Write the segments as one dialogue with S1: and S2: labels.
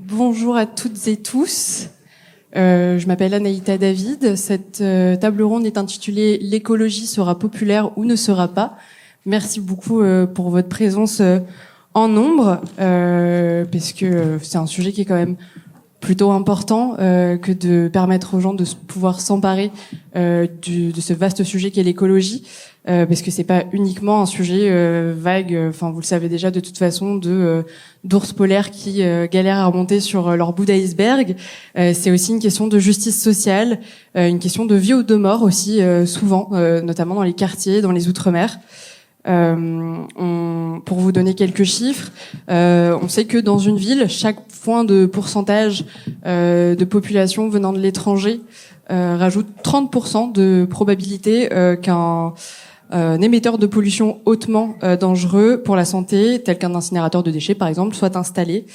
S1: Bonjour à toutes et tous. Je m'appelle Anaïta David. Cette table ronde est intitulée « L'écologie sera populaire ou ne sera pas ». Merci beaucoup pour votre présence en nombre, parce que c'est un sujet qui est quand même plutôt important que de permettre aux gens de pouvoir s'emparer de ce vaste sujet qu'est l'écologie, parce que c'est pas uniquement un sujet vague. Enfin, vous le savez déjà de toute façon, d'ours polaires qui galèrent à remonter sur leur bout d'iceberg. C'est aussi une question de justice sociale, une question de vie ou de mort aussi, souvent, notamment dans les quartiers, dans les outre-mer. Pour vous donner quelques chiffres, on sait que dans une ville, chaque point de pourcentage de population venant de l'étranger rajoute 30% de probabilité qu'un émetteur de pollution hautement dangereux pour la santé, tel qu'un incinérateur de déchets par exemple, soit installé.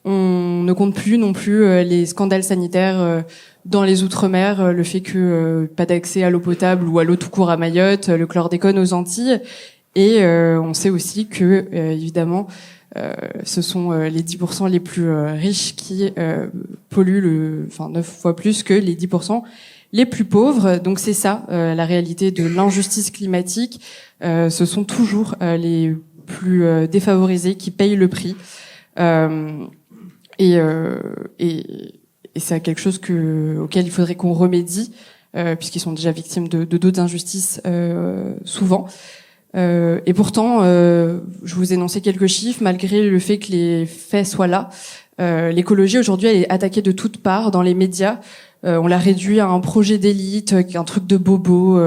S1: On ne compte plus non plus les scandales sanitaires dans les Outre-mer, le fait que pas d'accès à l'eau potable ou à l'eau tout court à Mayotte, le chlordécone aux Antilles. Et on sait aussi que, évidemment, ce sont les 10% les plus riches qui polluent 9 fois plus que les 10% les plus pauvres. Donc c'est ça, la réalité de l'injustice climatique. Ce sont toujours les plus défavorisés qui payent le prix. Et c'est quelque chose auquel il faudrait qu'on remédie, puisqu'ils sont déjà victimes de d'autres injustices souvent. Et pourtant, je vous ai énoncé quelques chiffres, malgré le fait que les faits soient là. L'écologie aujourd'hui, elle est attaquée de toutes parts dans les médias. On l'a réduit à un projet d'élite, un truc de bobo.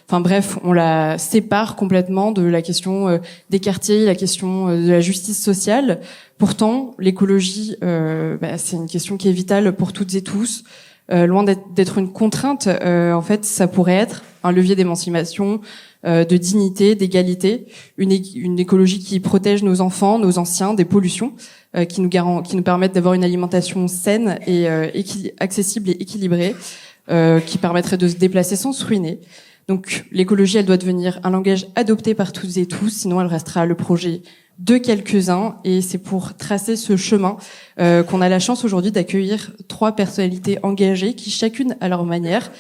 S1: Enfin bref, on la sépare complètement de la question des quartiers, la question de la justice sociale. Pourtant, l'écologie, c'est une question qui est vitale pour toutes et tous. Loin d'être une contrainte, en fait, ça pourrait être un levier d'émancipation, de dignité, d'égalité, une écologie qui protège nos enfants, nos anciens des pollutions, qui nous permettent d'avoir une alimentation saine et accessible et équilibrée, qui permettrait de se déplacer sans se ruiner. Donc l'écologie, elle doit devenir un langage adopté par toutes et tous, sinon elle restera le projet de quelques-uns, et c'est pour tracer ce chemin qu'on a la chance aujourd'hui d'accueillir 3 personnalités engagées qui, chacune à leur manière,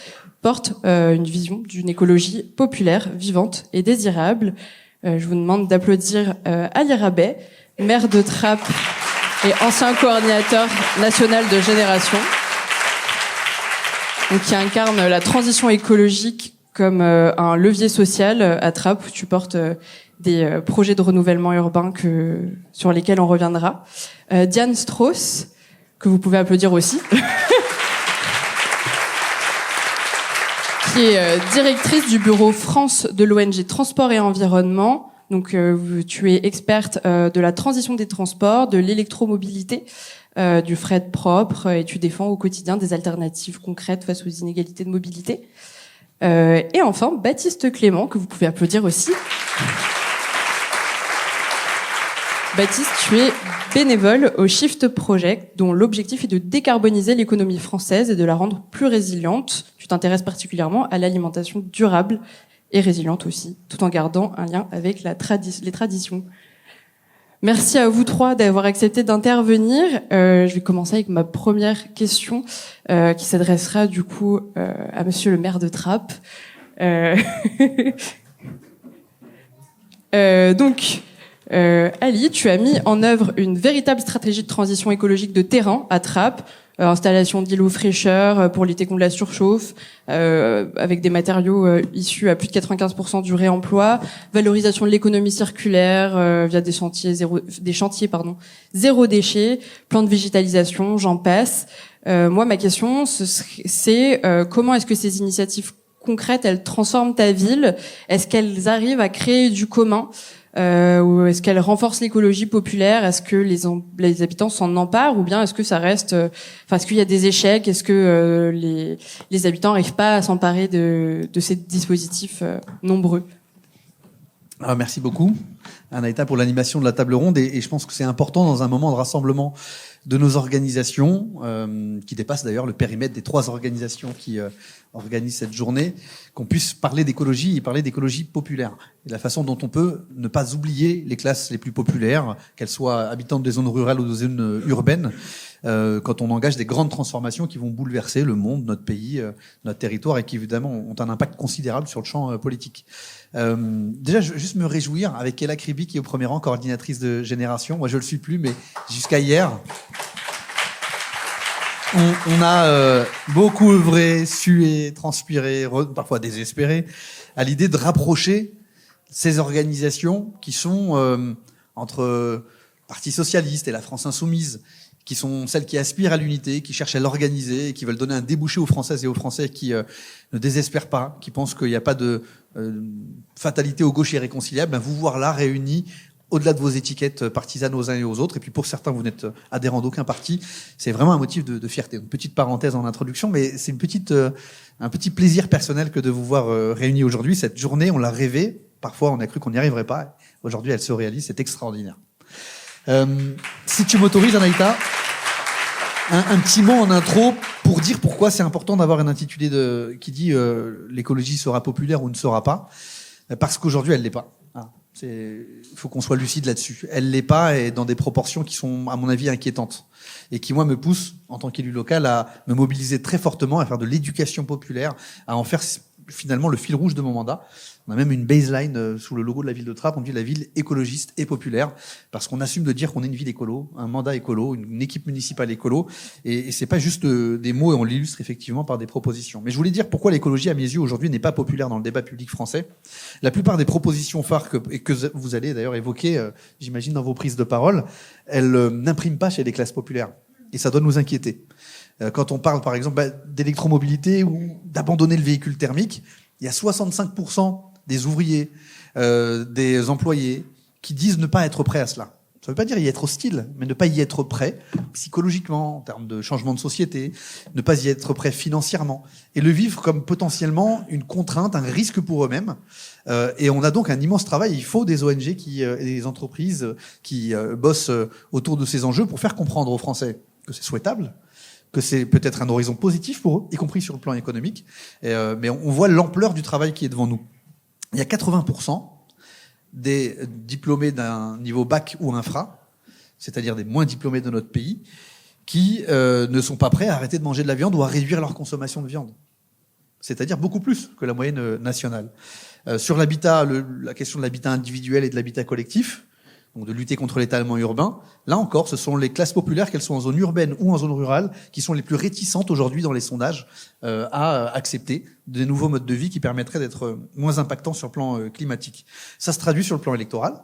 S1: portent une vision d'une écologie populaire, vivante et désirable. Je vous demande d'applaudir Ali Rabet, maire de Trappes et ancien coordinateur national de Génération, donc qui incarne la transition écologique comme un levier social à Trappes, où tu portes des projets de renouvellement urbain sur lesquels on reviendra. Diane Strauss, que vous pouvez applaudir aussi, qui est directrice du bureau France de l'ONG Transport et Environnement. Donc tu es experte de la transition des transports, de l'électromobilité, du fret propre, et tu défends au quotidien des alternatives concrètes face aux inégalités de mobilité. Et enfin, Baptiste Clément, que vous pouvez applaudir aussi. Baptiste, tu es bénévole au Shift Project, dont l'objectif est de décarboniser l'économie française et de la rendre plus résiliente. Tu t'intéresses particulièrement à l'alimentation durable et résiliente aussi, tout en gardant un lien avec les traditions. Merci à vous 3 d'avoir accepté d'intervenir. Je vais commencer avec ma première question, qui s'adressera du coup à Monsieur le maire de Trappes. Ali, tu as mis en œuvre une véritable stratégie de transition écologique de terrain à Trappes, installation d'îlots fraîcheurs pour lutter contre la surchauffe, avec des matériaux issus à plus de 95% du réemploi, valorisation de l'économie circulaire via des chantiers zéro déchet, plan de végétalisation, j'en passe. Moi, ma question, c'est comment est-ce que ces initiatives concrètes, elles transforment ta ville? Est-ce qu'elles arrivent à créer du commun? Ou est-ce qu'elle renforce l'écologie populaire? Est-ce que les habitants s'en emparent, ou bien est-ce que ça reste, est-ce qu'il y a des échecs? Est-ce que les habitants n'arrivent pas à s'emparer de ces dispositifs nombreux?
S2: Merci beaucoup, Anaïta, pour l'animation de la table ronde, et je pense que c'est important dans un moment de rassemblement de nos organisations, qui dépassent d'ailleurs le périmètre des 3 organisations qui organisent cette journée, qu'on puisse parler d'écologie et parler d'écologie populaire. Et la façon dont on peut ne pas oublier les classes les plus populaires, qu'elles soient habitantes des zones rurales ou des zones urbaines, quand on engage des grandes transformations qui vont bouleverser le monde, notre pays, notre territoire, et qui évidemment ont un impact considérable sur le champ politique. Déjà, je veux juste me réjouir avec Ella Kribi, qui est au premier rang, coordinatrice de Génération. Moi, je le suis plus, mais jusqu'à hier, on a beaucoup œuvré, sué, transpiré, parfois désespéré, à l'idée de rapprocher ces organisations qui sont entre Parti socialiste et la France insoumise, qui sont celles qui aspirent à l'unité, qui cherchent à l'organiser, qui veulent donner un débouché aux Françaises et aux Français qui ne désespèrent pas, qui pensent qu'il n'y a pas de fatalité aux gauches irréconciliables. Ben, vous voir là réunis au-delà de vos étiquettes partisanes aux uns et aux autres. Et puis pour certains, vous n'êtes adhérents d'aucun parti. C'est vraiment un motif de fierté. Une petite parenthèse en introduction, mais c'est un petit plaisir personnel que de vous voir réunis aujourd'hui. Cette journée, on l'a rêvée. Parfois, on a cru qu'on n'y arriverait pas. Aujourd'hui, elle se réalise. C'est extraordinaire. Si tu m'autorises, Anaïta, un petit mot en intro pour dire pourquoi c'est important d'avoir un intitulé qui dit l'écologie sera populaire ou ne sera pas. Parce qu'aujourd'hui, elle l'est pas. Il faut qu'on soit lucide là-dessus. Elle l'est pas, et dans des proportions qui sont, à mon avis, inquiétantes. Et qui, moi, me poussent, en tant qu'élu local, à me mobiliser très fortement, à faire de l'éducation populaire, à en faire finalement le fil rouge de mon mandat. On a même une baseline sous le logo de la ville de Trappes, on dit la ville écologiste et populaire, parce qu'on assume de dire qu'on est une ville écolo, un mandat écolo, une équipe municipale écolo, et c'est pas juste des mots, et on l'illustre effectivement par des propositions. Mais je voulais dire pourquoi l'écologie, à mes yeux, aujourd'hui, n'est pas populaire dans le débat public français. La plupart des propositions phares que vous allez d'ailleurs évoquer, j'imagine, dans vos prises de parole, elles n'impriment pas chez les classes populaires. Et ça doit nous inquiéter. Quand on parle, par exemple, d'électromobilité ou d'abandonner le véhicule thermique, il y a 65% des ouvriers, des employés qui disent ne pas être prêts à cela. Ça ne veut pas dire y être hostile, mais ne pas y être prêt psychologiquement, en termes de changement de société, ne pas y être prêt financièrement, et le vivre comme potentiellement une contrainte, un risque pour eux-mêmes. Et on a donc un immense travail. Il faut des ONG et des entreprises qui bossent autour de ces enjeux pour faire comprendre aux Français que c'est souhaitable, que c'est peut-être un horizon positif pour eux, y compris sur le plan économique. Mais on voit l'ampleur du travail qui est devant nous. Il y a 80% des diplômés d'un niveau bac ou infra, c'est-à-dire des moins diplômés de notre pays, qui ne sont pas prêts à arrêter de manger de la viande ou à réduire leur consommation de viande. C'est-à-dire beaucoup plus que la moyenne nationale. Sur l'habitat, la question de l'habitat individuel et de l'habitat collectif, donc de lutter contre l'étalement urbain, là encore, ce sont les classes populaires, qu'elles soient en zone urbaine ou en zone rurale, qui sont les plus réticentes aujourd'hui dans les sondages à accepter des nouveaux modes de vie qui permettraient d'être moins impactants sur le plan climatique. Ça se traduit sur le plan électoral,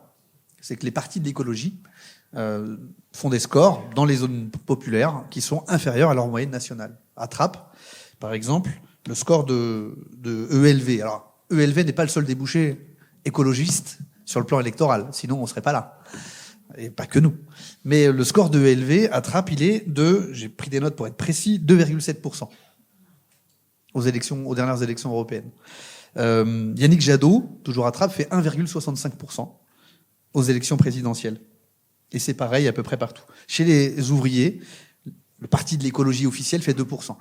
S2: c'est que les partis de l'écologie font des scores dans les zones populaires qui sont inférieurs à leur moyenne nationale. À Trappes, par exemple, le score de ELV. Alors, ELV n'est pas le seul débouché écologiste sur le plan électoral, sinon on serait pas là. Et pas que nous. Mais le score de ELV à Trappes, il est j'ai pris des notes pour être précis, 2,7% aux dernières élections européennes. Yannick Jadot, toujours à Trappes, fait 1,65% aux élections présidentielles. Et c'est pareil à peu près partout. Chez les ouvriers, le parti de l'écologie officiel fait 2%.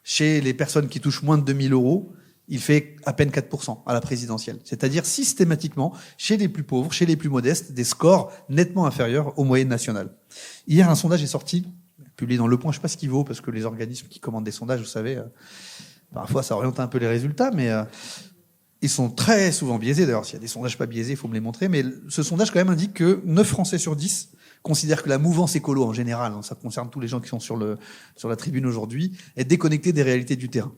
S2: Chez les personnes qui touchent moins de 2 000 euros, il fait à peine 4% à la présidentielle. C'est-à-dire systématiquement, chez les plus pauvres, chez les plus modestes, des scores nettement inférieurs aux moyennes nationales. Hier, un sondage est sorti, publié dans Le Point, je sais pas ce qu'il vaut, parce que les organismes qui commandent des sondages, vous savez, parfois ça oriente un peu les résultats, mais ils sont très souvent biaisés. D'ailleurs, s'il y a des sondages pas biaisés, il faut me les montrer. Mais ce sondage, quand même, indique que 9 Français sur 10 considèrent que la mouvance écolo, en général, ça concerne tous les gens qui sont sur la tribune aujourd'hui, est déconnectée des réalités du terrain.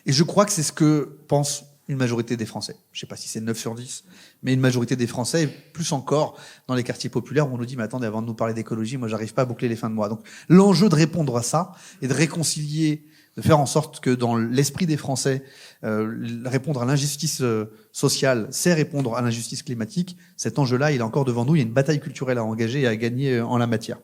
S2: Et je crois que c'est ce que pense une majorité des Français. Je sais pas si c'est 9 sur 10, mais une majorité des Français, et plus encore dans les quartiers populaires où on nous dit, mais attendez, avant de nous parler d'écologie, moi j'arrive pas à boucler les fins de mois. Donc l'enjeu de répondre à ça et de réconcilier, de faire en sorte que dans l'esprit des Français, répondre à l'injustice sociale, c'est répondre à l'injustice climatique. Cet enjeu-là, il est encore devant nous. Il y a une bataille culturelle à engager et à gagner en la matière.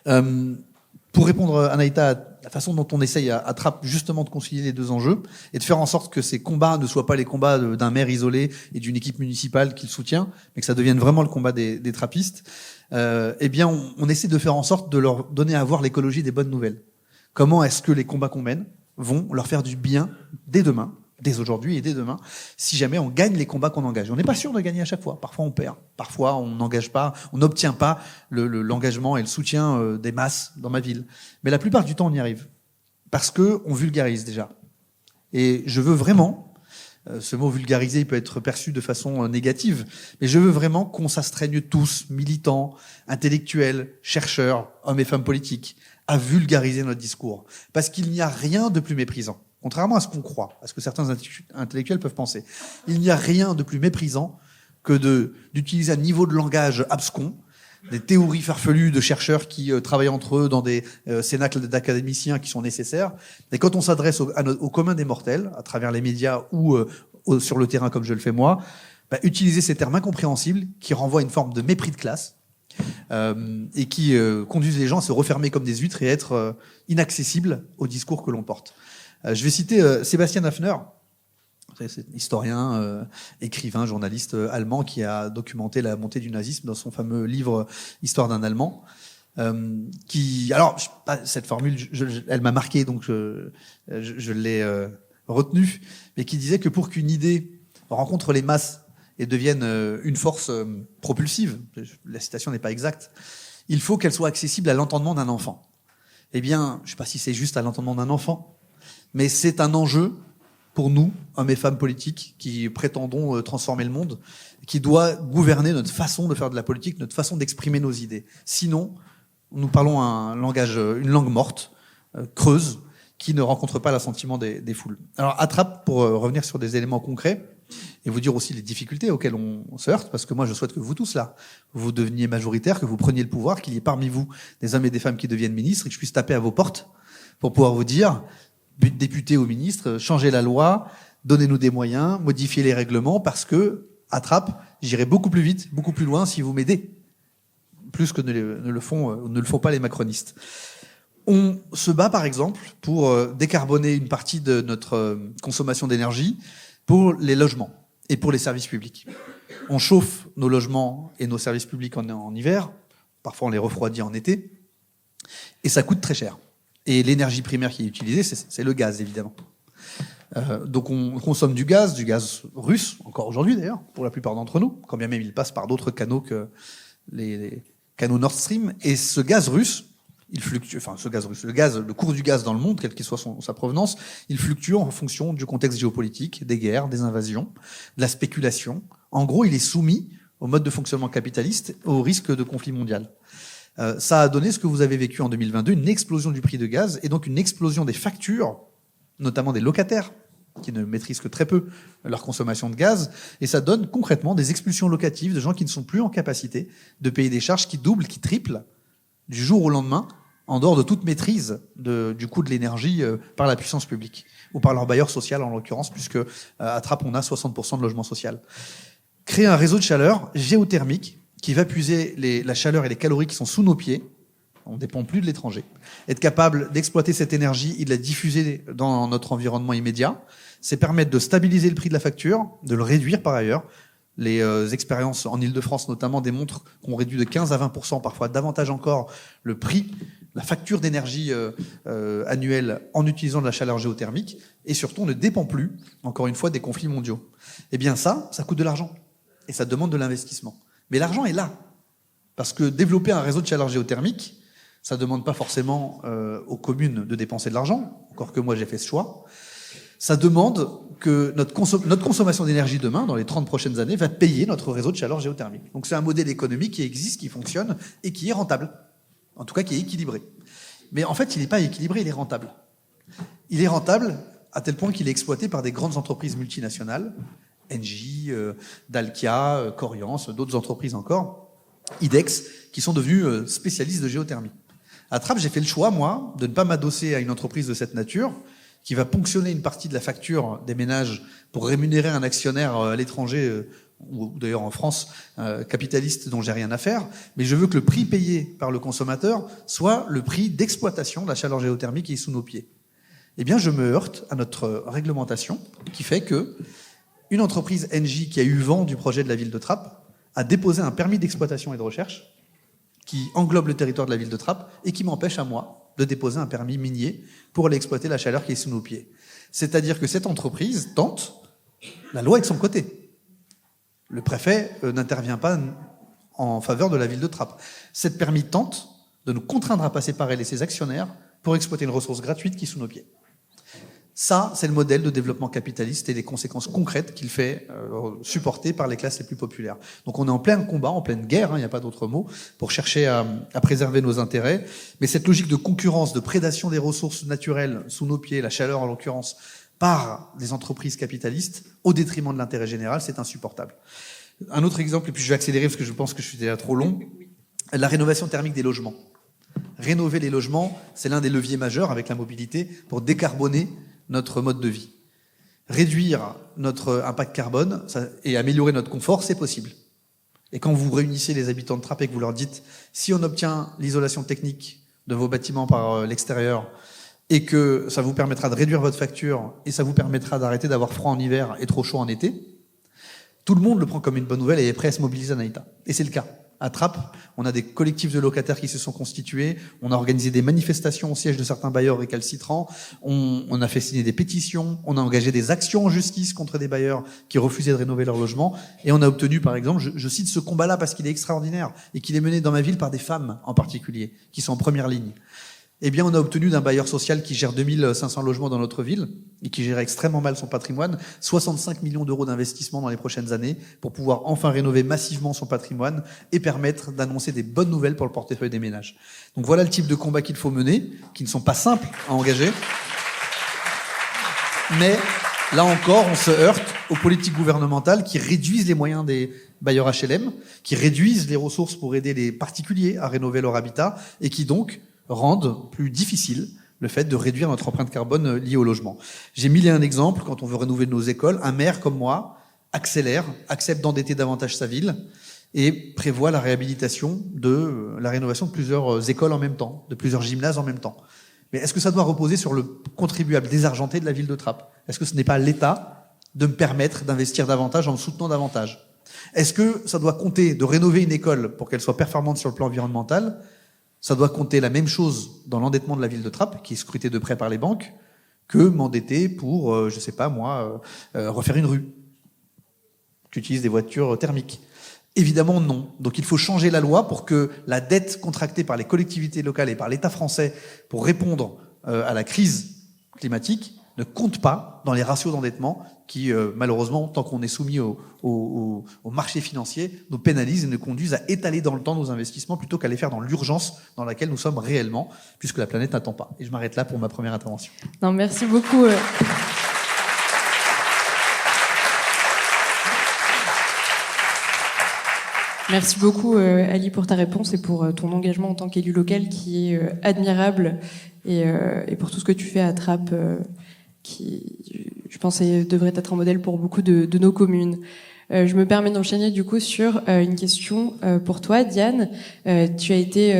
S2: Pour répondre, Anaïta, la façon dont on essaye à Trappes justement de concilier les deux enjeux et de faire en sorte que ces combats ne soient pas les combats d'un maire isolé et d'une équipe municipale qui le soutient, mais que ça devienne vraiment le combat des trappistes, eh bien on essaie de faire en sorte de leur donner à voir l'écologie des bonnes nouvelles. Comment est-ce que les combats qu'on mène vont leur faire du bien dès demain, dès aujourd'hui et dès demain, si jamais on gagne les combats qu'on engage. On n'est pas sûr de gagner à chaque fois. Parfois on perd. Parfois on n'engage pas, on n'obtient pas l'engagement et le soutien des masses dans ma ville. Mais la plupart du temps on y arrive. Parce que on vulgarise déjà. Et je veux vraiment, ce mot vulgariser il peut être perçu de façon négative, mais je veux vraiment qu'on s'astreigne tous, militants, intellectuels, chercheurs, hommes et femmes politiques, à vulgariser notre discours. Parce qu'il n'y a rien de plus méprisant. Contrairement à ce qu'on croit, à ce que certains intellectuels peuvent penser. Il n'y a rien de plus méprisant que d'utiliser un niveau de langage abscon, des théories farfelues de chercheurs qui travaillent entre eux dans des cénacles d'académiciens qui sont nécessaires. Et quand on s'adresse au commun des mortels, à travers les médias ou sur le terrain comme je le fais moi, utiliser ces termes incompréhensibles qui renvoient à une forme de mépris de classe, et qui conduisent les gens à se refermer comme des huîtres et être inaccessibles au discours que l'on porte. Je vais citer Sébastien Hafner, c'est historien, écrivain, journaliste allemand qui a documenté la montée du nazisme dans son fameux livre Histoire d'un Allemand. Alors, cette formule, elle m'a marqué, donc je l'ai retenue, mais qui disait que pour qu'une idée rencontre les masses et devienne une force propulsive, la citation n'est pas exacte, il faut qu'elle soit accessible à l'entendement d'un enfant. Eh bien, je ne sais pas si c'est juste à l'entendement d'un enfant, mais c'est un enjeu pour nous, hommes et femmes politiques, qui prétendons transformer le monde, qui doit gouverner notre façon de faire de la politique, notre façon d'exprimer nos idées. Sinon, nous parlons un langage, une langue morte, creuse, qui ne rencontre pas l'assentiment des foules. Alors, à Trappes, pour revenir sur des éléments concrets, et vous dire aussi les difficultés auxquelles on se heurte, parce que moi je souhaite que vous tous là, vous deveniez majoritaires, que vous preniez le pouvoir, qu'il y ait parmi vous des hommes et des femmes qui deviennent ministres, et que je puisse taper à vos portes pour pouvoir vous dire, députés ou ministres, changez la loi, donnez-nous des moyens, modifiez les règlements, parce que, à Trappes, j'irai beaucoup plus vite, beaucoup plus loin si vous m'aidez, plus que ne le font pas les macronistes. On se bat par exemple pour décarboner une partie de notre consommation d'énergie, pour les logements et pour les services publics. On chauffe nos logements et nos services publics en hiver, parfois on les refroidit en été, et ça coûte très cher. Et l'énergie primaire qui est utilisée, c'est le gaz, évidemment. Donc on consomme du gaz russe, encore aujourd'hui d'ailleurs, pour la plupart d'entre nous, quand bien même il passe par d'autres canaux que les canaux Nord Stream, et ce gaz russe, il fluctue, le cours du gaz dans le monde, quelle que soit sa provenance, il fluctue en fonction du contexte géopolitique, des guerres, des invasions, de la spéculation. En gros, il est soumis au mode de fonctionnement capitaliste, au risque de conflit mondial. Ça a donné ce que vous avez vécu en 2022, une explosion du prix de gaz, et donc une explosion des factures, notamment des locataires, qui ne maîtrisent que très peu leur consommation de gaz, et ça donne concrètement des expulsions locatives de gens qui ne sont plus en capacité de payer des charges qui doublent, qui triplent, du jour au lendemain, en dehors de toute maîtrise du coût de l'énergie par la puissance publique, ou par leur bailleur social en l'occurrence, puisque à Trappes on a 60% de logement social. Créer un réseau de chaleur géothermique qui va puiser la chaleur et les calories qui sont sous nos pieds, on ne dépend plus de l'étranger, être capable d'exploiter cette énergie et de la diffuser dans notre environnement immédiat, c'est permettre de stabiliser le prix de la facture, de le réduire par ailleurs. Les expériences en Ile-de-France notamment démontrent qu'on réduit de 15 à 20%, parfois davantage encore, le prix, la facture d'énergie annuelle en utilisant de la chaleur géothermique, et surtout on ne dépend plus, encore une fois, des conflits mondiaux. Eh bien ça coûte de l'argent, et ça demande de l'investissement. Mais l'argent est là, parce que développer un réseau de chaleur géothermique, ça ne demande pas forcément aux communes de dépenser de l'argent, encore que moi j'ai fait ce choix. Ça demande que notre consommation d'énergie demain, dans les 30 prochaines années, va payer notre réseau de chaleur géothermique. Donc c'est un modèle économique qui existe, qui fonctionne et qui est rentable. En tout cas, qui est équilibré. Mais en fait, il n'est pas équilibré, il est rentable. Il est rentable à tel point qu'il est exploité par des grandes entreprises multinationales, Engie, Dalkia, Coriance, d'autres entreprises encore, IDEX, qui sont devenues spécialistes de géothermie. À Trappes, j'ai fait le choix, moi, de ne pas m'adosser à une entreprise de cette nature, qui va ponctionner une partie de la facture des ménages pour rémunérer un actionnaire à l'étranger ou d'ailleurs en France, capitaliste dont j'ai rien à faire, mais je veux que le prix payé par le consommateur soit le prix d'exploitation de la chaleur géothermique qui est sous nos pieds. Eh bien, je me heurte à notre réglementation qui fait que une entreprise Engie qui a eu vent du projet de la ville de Trappes a déposé un permis d'exploitation et de recherche qui englobe le territoire de la ville de Trappes et qui m'empêche à moi de déposer un permis minier pour aller exploiter la chaleur qui est sous nos pieds. C'est-à-dire que cette entreprise tente, la loi est de son côté. Le préfet n'intervient pas en faveur de la ville de Trappes. Cette permis tente de nous contraindre à passer par elle et ses actionnaires pour exploiter une ressource gratuite qui est sous nos pieds. Ça, c'est le modèle de développement capitaliste et les conséquences concrètes qu'il fait supporter par les classes les plus populaires. Donc on est en plein combat, en pleine guerre, il n'y a pas d'autre mot, pour chercher à préserver nos intérêts. Mais cette logique de concurrence, de prédation des ressources naturelles sous nos pieds, la chaleur en l'occurrence, par des entreprises capitalistes, au détriment de l'intérêt général, c'est insupportable. Un autre exemple, et puis je vais accélérer parce que je pense que je suis déjà trop long, la rénovation thermique des logements. Rénover les logements, c'est l'un des leviers majeurs avec la mobilité pour décarboner notre mode de vie. Réduire notre impact carbone et améliorer notre confort, c'est possible. Et quand vous réunissez les habitants de Trappes et que vous leur dites si on obtient l'isolation technique de vos bâtiments par l'extérieur et que ça vous permettra de réduire votre facture et ça vous permettra d'arrêter d'avoir froid en hiver et trop chaud en été, tout le monde le prend comme une bonne nouvelle et est prêt à se mobiliser à Naïta. Et c'est le cas. À Trappes, on a des collectifs de locataires qui se sont constitués, on a organisé des manifestations au siège de certains bailleurs récalcitrants, on a fait signer des pétitions, on a engagé des actions en justice contre des bailleurs qui refusaient de rénover leur logement, et on a obtenu, par exemple, je cite ce combat-là parce qu'il est extraordinaire, et qu'il est mené dans ma ville par des femmes en particulier, qui sont en première ligne. Eh bien, on a obtenu d'un bailleur social qui gère 2500 logements dans notre ville et qui gère extrêmement mal son patrimoine, 65 millions d'euros d'investissement dans les prochaines années pour pouvoir enfin rénover massivement son patrimoine et permettre d'annoncer des bonnes nouvelles pour le portefeuille des ménages. Donc voilà le type de combat qu'il faut mener, qui ne sont pas simples à engager. Mais là encore, on se heurte aux politiques gouvernementales qui réduisent les moyens des bailleurs HLM, qui réduisent les ressources pour aider les particuliers à rénover leur habitat et qui donc rendent plus difficile le fait de réduire notre empreinte carbone liée au logement. J'ai mis un exemple, quand on veut rénover nos écoles, un maire comme moi accélère, accepte d'endetter davantage sa ville et prévoit la réhabilitation de la rénovation de plusieurs écoles en même temps, de plusieurs gymnases en même temps. Mais est-ce que ça doit reposer sur le contribuable désargenté de la ville de Trappes? Est-ce que ce n'est pas l'État de me permettre d'investir davantage en me soutenant davantage? Est-ce que ça doit compter de rénover une école pour qu'elle soit performante sur le plan environnemental? Ça doit compter la même chose dans l'endettement de la ville de Trappes, qui est scruté de près par les banques, que m'endetter pour, je sais pas moi, refaire une rue. Tu utilises des voitures thermiques. Évidemment non. Donc il faut changer la loi pour que la dette contractée par les collectivités locales et par l'État français pour répondre à la crise climatique ne compte pas dans les ratios d'endettement qui, malheureusement, tant qu'on est soumis au marché financier, nous pénalisent et nous conduisent à étaler dans le temps nos investissements plutôt qu'à les faire dans l'urgence dans laquelle nous sommes réellement, puisque la planète n'attend pas. Et je m'arrête là pour ma première intervention.
S1: Non, merci beaucoup. Merci beaucoup, Ali, pour ta réponse et pour ton engagement en tant qu'élu local qui est admirable et pour tout ce que tu fais à Trappes, qui, je pense, devrait être un modèle pour beaucoup de nos communes. Je me permets d'enchaîner du coup sur une question pour toi, Diane. Tu as été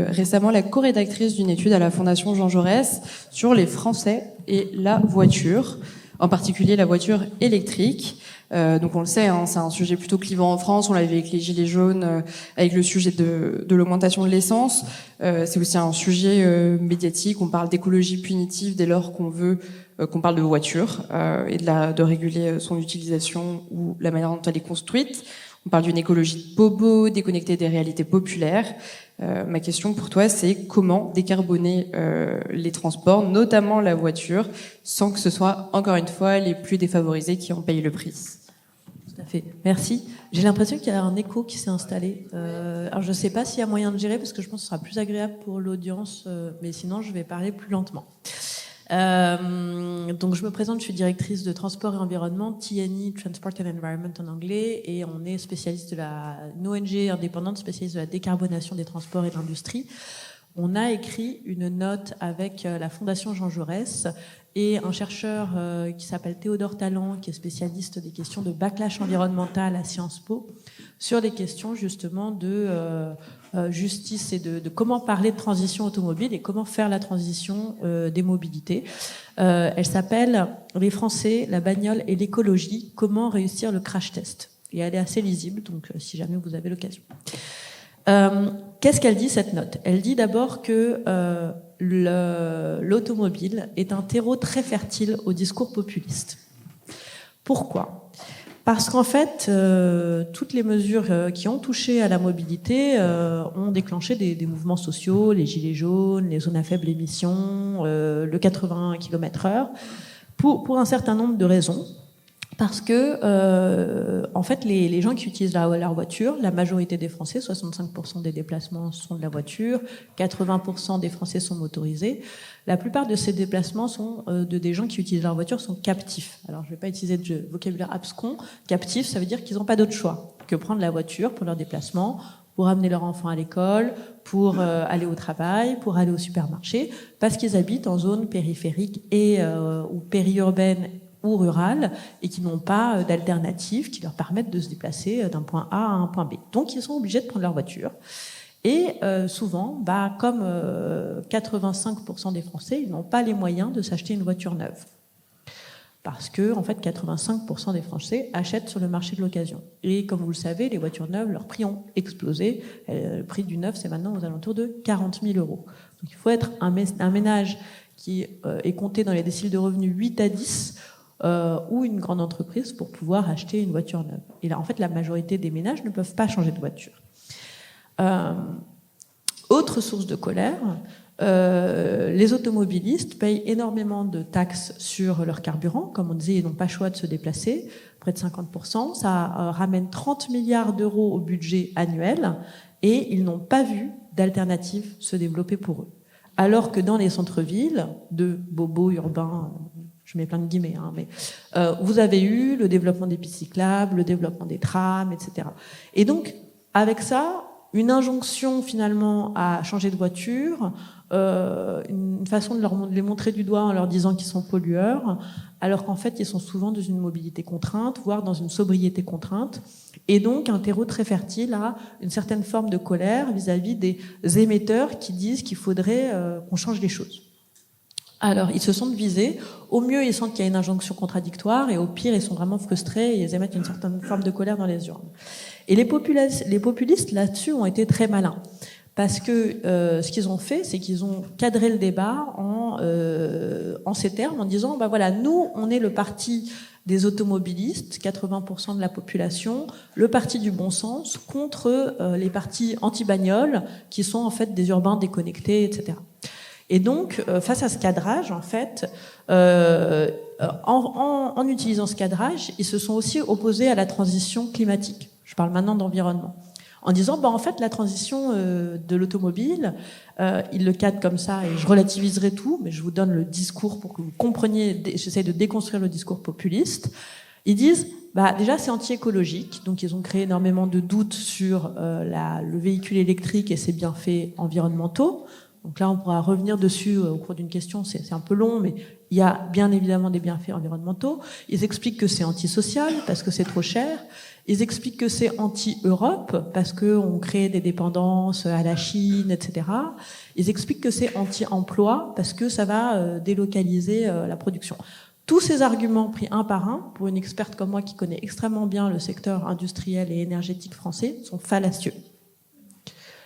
S1: récemment la co-rédactrice d'une étude à la Fondation Jean Jaurès sur les Français et la voiture, en particulier la voiture électrique. Donc on le sait, hein, c'est un sujet plutôt clivant en France. On l'a vu avec les gilets jaunes, avec le sujet de l'augmentation de l'essence. C'est aussi un sujet médiatique. On parle d'écologie punitive dès lors qu'on veut qu'on parle de voiture et de réguler son utilisation ou la manière dont elle est construite. On parle d'une écologie de bobo, déconnectée des réalités populaires. Ma question pour toi, c'est comment décarboner les transports, notamment la voiture, sans que ce soit, encore une fois, les plus défavorisés qui en payent le prix.
S3: Tout à fait. Merci. J'ai l'impression qu'il y a un écho qui s'est installé. Alors je ne sais pas s'il y a moyen de gérer, parce que je pense que ce sera plus agréable pour l'audience, mais sinon je vais parler plus lentement. Donc je me présente, je suis directrice de transport et environnement, TNE, Transport and Environment en anglais, et on est spécialiste de une ONG indépendante spécialiste de la décarbonation des transports et de l'industrie. On a écrit une note avec la Fondation Jean Jaurès et un chercheur qui s'appelle Théodore Tallant, qui est spécialiste des questions de backlash environnemental à Sciences Po, sur les questions justement de justice et de comment parler de transition automobile et comment faire la transition des mobilités. Elle s'appelle « Les Français, la bagnole et l'écologie, comment réussir le crash test ». Et elle est assez lisible, donc si jamais vous avez l'occasion. Qu'est-ce qu'elle dit, cette note ? Elle dit d'abord que l'automobile est un terreau très fertile au discours populiste. Pourquoi ? Parce qu'en fait, toutes les mesures qui ont touché à la mobilité ont déclenché des mouvements sociaux, les gilets jaunes, les zones à faible émission, le 80 km/h, pour un certain nombre de raisons. Parce que, en fait, les gens qui utilisent leur voiture, la majorité des Français, 65% des déplacements sont de la voiture, 80% des Français sont motorisés. La plupart de ces déplacements sont des gens qui utilisent leur voiture sont captifs. Alors, je ne vais pas utiliser de vocabulaire abscon. Captifs, ça veut dire qu'ils n'ont pas d'autre choix que prendre la voiture pour leur déplacement, pour amener leur enfant à l'école, pour aller au travail, pour aller au supermarché, parce qu'ils habitent en zone périphérique et ou périurbaine ou rurales et qui n'ont pas d'alternative qui leur permettent de se déplacer d'un point A à un point B. Donc, ils sont obligés de prendre leur voiture. Et souvent, comme 85% des Français, ils n'ont pas les moyens de s'acheter une voiture neuve. Parce que, en fait, 85% des Français achètent sur le marché de l'occasion. Et comme vous le savez, les voitures neuves, leurs prix ont explosé. Le prix du neuf, c'est maintenant aux alentours de 40 000 €. Donc, il faut être un ménage qui est compté dans les déciles de revenus 8 à 10 ou une grande entreprise pour pouvoir acheter une voiture neuve. Et là, en fait, la majorité des ménages ne peuvent pas changer de voiture. Autre source de colère, les automobilistes payent énormément de taxes sur leur carburant. Comme on disait, ils n'ont pas le choix de se déplacer, près de 50%. Ça ramène 30 milliards d'euros au budget annuel et ils n'ont pas vu d'alternative se développer pour eux. Alors que dans les centres-villes de bobos urbains, je mets plein de guillemets, mais vous avez eu le développement des pistes cyclables, le développement des trams, etc. Et donc, avec ça, une injonction finalement à changer de voiture, une façon de les montrer du doigt en leur disant qu'ils sont pollueurs, alors qu'en fait, ils sont souvent dans une mobilité contrainte, voire dans une sobriété contrainte, et donc un terreau très fertile à une certaine forme de colère vis-à-vis des émetteurs qui disent qu'il faudrait qu'on change les choses. Alors, ils se sentent visés. Au mieux, ils sentent qu'il y a une injonction contradictoire, et au pire, ils sont vraiment frustrés et ils émettent une certaine forme de colère dans les urnes. Et les populistes, là-dessus, ont été très malins. Parce que ce qu'ils ont fait, c'est qu'ils ont cadré le débat en ces termes, en disant, voilà, nous, on est le parti des automobilistes, 80% de la population, le parti du bon sens, contre les partis anti-bagnoles, qui sont en fait des urbains déconnectés, etc. Et donc, face à ce cadrage, en fait, en utilisant ce cadrage, ils se sont aussi opposés à la transition climatique. Je parle maintenant d'environnement. En disant, en fait, la transition de l'automobile, ils le cadrent comme ça, et je relativiserai tout, mais je vous donne le discours pour que vous compreniez, j'essaie de déconstruire le discours populiste. Ils disent, déjà, c'est anti-écologique, donc ils ont créé énormément de doutes sur le véhicule électrique et ses bienfaits environnementaux. Donc là, on pourra revenir dessus au cours d'une question, c'est un peu long, mais il y a bien évidemment des bienfaits environnementaux. Ils expliquent que c'est antisocial, parce que c'est trop cher. Ils expliquent que c'est anti-Europe, parce qu'on crée des dépendances à la Chine, etc. Ils expliquent que c'est anti-emploi, parce que ça va délocaliser la production. Tous ces arguments pris un par un, pour une experte comme moi qui connaît extrêmement bien le secteur industriel et énergétique français, sont fallacieux.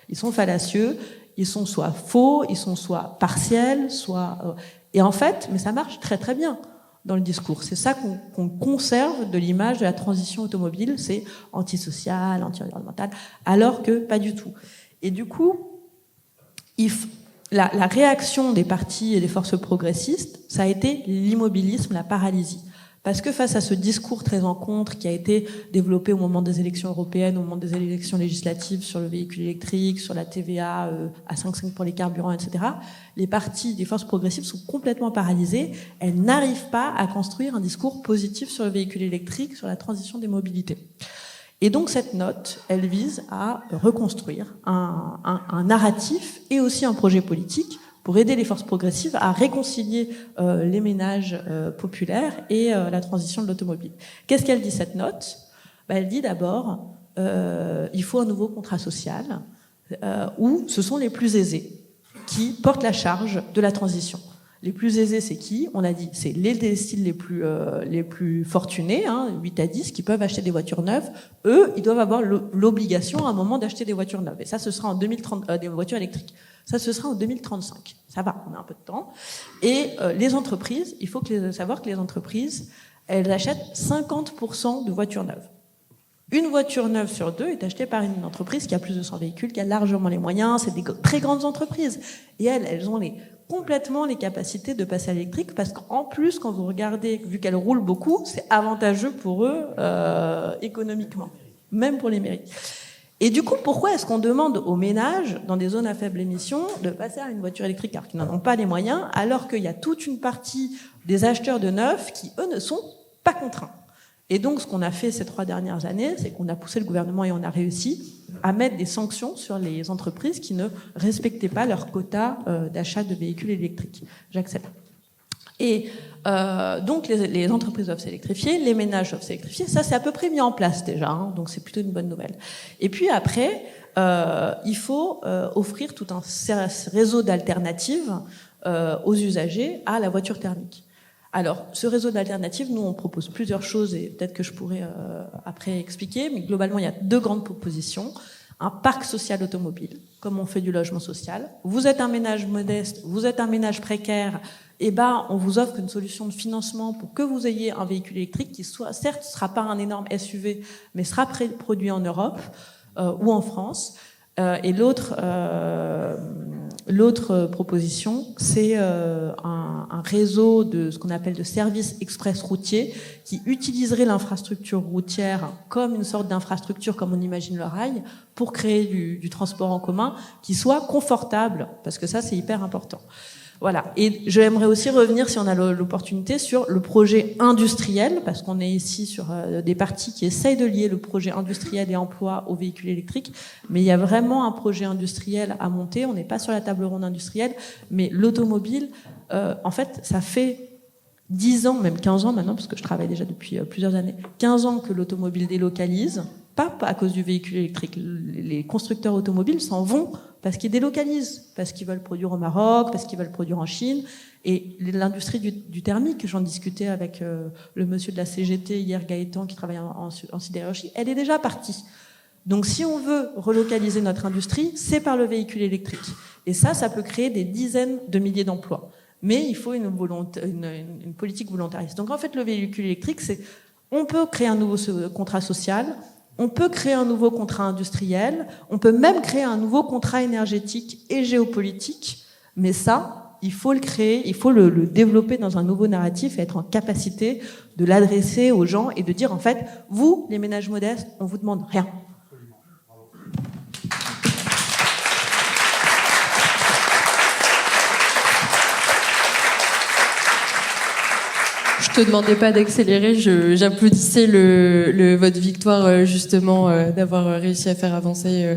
S3: Ils sont fallacieux. Ils sont soit faux, ils sont soit partiels, soit... Et en fait, mais ça marche très très bien dans le discours. C'est ça qu'on conserve de l'image de la transition automobile, c'est antisocial, anti-environnemental, alors que pas du tout. Et du coup, la réaction des partis et des forces progressistes, ça a été l'immobilisme, la paralysie. Parce que face à ce discours très en contre qui a été développé au moment des élections européennes, au moment des élections législatives sur le véhicule électrique, sur la TVA à 5,5 pour les carburants, etc., les partis des forces progressives sont complètement paralysées. Elles n'arrivent pas à construire un discours positif sur le véhicule électrique, sur la transition des mobilités. Et donc cette note, elle vise à reconstruire un narratif et aussi un projet politique pour aider les forces progressives à réconcilier les ménages populaires et la transition de l'automobile. Qu'est-ce qu'elle dit cette note ? Elle dit d'abord, il faut un nouveau contrat social où ce sont les plus aisés qui portent la charge de la transition. Les plus aisés, c'est qui ? On a dit, c'est les déciles les plus fortunés, 8 à 10, qui peuvent acheter des voitures neuves. Eux, ils doivent avoir l'obligation à un moment d'acheter des voitures neuves. Et ça, ce sera en 2030, des voitures électriques. Ça, ce sera en 2035. Ça va, on a un peu de temps. Et les entreprises, il faut savoir que les entreprises, elles achètent 50% de voitures neuves. Une voiture neuve sur 2 est achetée par une entreprise qui a plus de 100 véhicules, qui a largement les moyens. C'est des très grandes entreprises. Et elles ont complètement les capacités de passer à l'électrique, parce qu'en plus, quand vous regardez, vu qu'elles roulent beaucoup, c'est avantageux pour eux économiquement, même pour les mairies. Et du coup, pourquoi est-ce qu'on demande aux ménages, dans des zones à faible émission, de passer à une voiture électrique alors qu'ils n'en ont pas les moyens, alors qu'il y a toute une partie des acheteurs de neufs qui, eux, ne sont pas contraints ? Et donc, ce qu'on a fait ces 3 dernières années, c'est qu'on a poussé le gouvernement et on a réussi à mettre des sanctions sur les entreprises qui ne respectaient pas leur quota d'achat de véhicules électriques. J'accélère. Et donc, les entreprises doivent s'électrifier, les ménages doivent s'électrifier. Ça, c'est à peu près mis en place déjà, donc c'est plutôt une bonne nouvelle. Et puis après, il faut offrir tout un réseau d'alternatives aux usagers à la voiture thermique. Alors, ce réseau d'alternatives, nous, on propose plusieurs choses et peut-être que je pourrais après expliquer, mais globalement, il y a 2 grandes propositions. Un parc social automobile, comme on fait du logement social. Vous êtes un ménage modeste, vous êtes un ménage précaire, on vous offre une solution de financement pour que vous ayez un véhicule électrique qui soit, certes, ne sera pas un énorme SUV, mais sera produit en Europe ou en France. Et l'autre proposition, c'est un réseau de ce qu'on appelle de services express routiers qui utiliserait l'infrastructure routière comme une sorte d'infrastructure, comme on imagine le rail, pour créer du transport en commun qui soit confortable, parce que ça, c'est hyper important. Voilà. Et j'aimerais aussi revenir, si on a l'opportunité, sur le projet industriel, parce qu'on est ici sur des partis qui essayent de lier le projet industriel et emploi aux véhicules électriques. Mais il y a vraiment un projet industriel à monter. On n'est pas sur la table ronde industrielle, mais l'automobile, en fait, ça fait 10 ans, même 15 ans maintenant, parce que je travaille déjà depuis plusieurs années, 15 ans que l'automobile délocalise, pas à cause du véhicule électrique. Les constructeurs automobiles s'en vont parce qu'ils délocalisent, parce qu'ils veulent produire au Maroc, parce qu'ils veulent produire en Chine. Et l'industrie du thermique, j'en discutais avec le monsieur de la CGT hier, Gaëtan, qui travaille en sidérurgie, elle est déjà partie. Donc si on veut relocaliser notre industrie, c'est par le véhicule électrique. Et ça peut créer des dizaines de milliers d'emplois. Mais il faut une politique volontariste. Donc en fait, le véhicule électrique, on peut créer un nouveau contrat social, on peut créer un nouveau contrat industriel, on peut même créer un nouveau contrat énergétique et géopolitique, mais ça, il faut le créer, il faut le développer dans un nouveau narratif et être en capacité de l'adresser aux gens et de dire, en fait, vous, les ménages modestes, on vous demande rien.
S1: Je te demandais pas d'accélérer, j'applaudissais votre victoire justement d'avoir réussi à faire avancer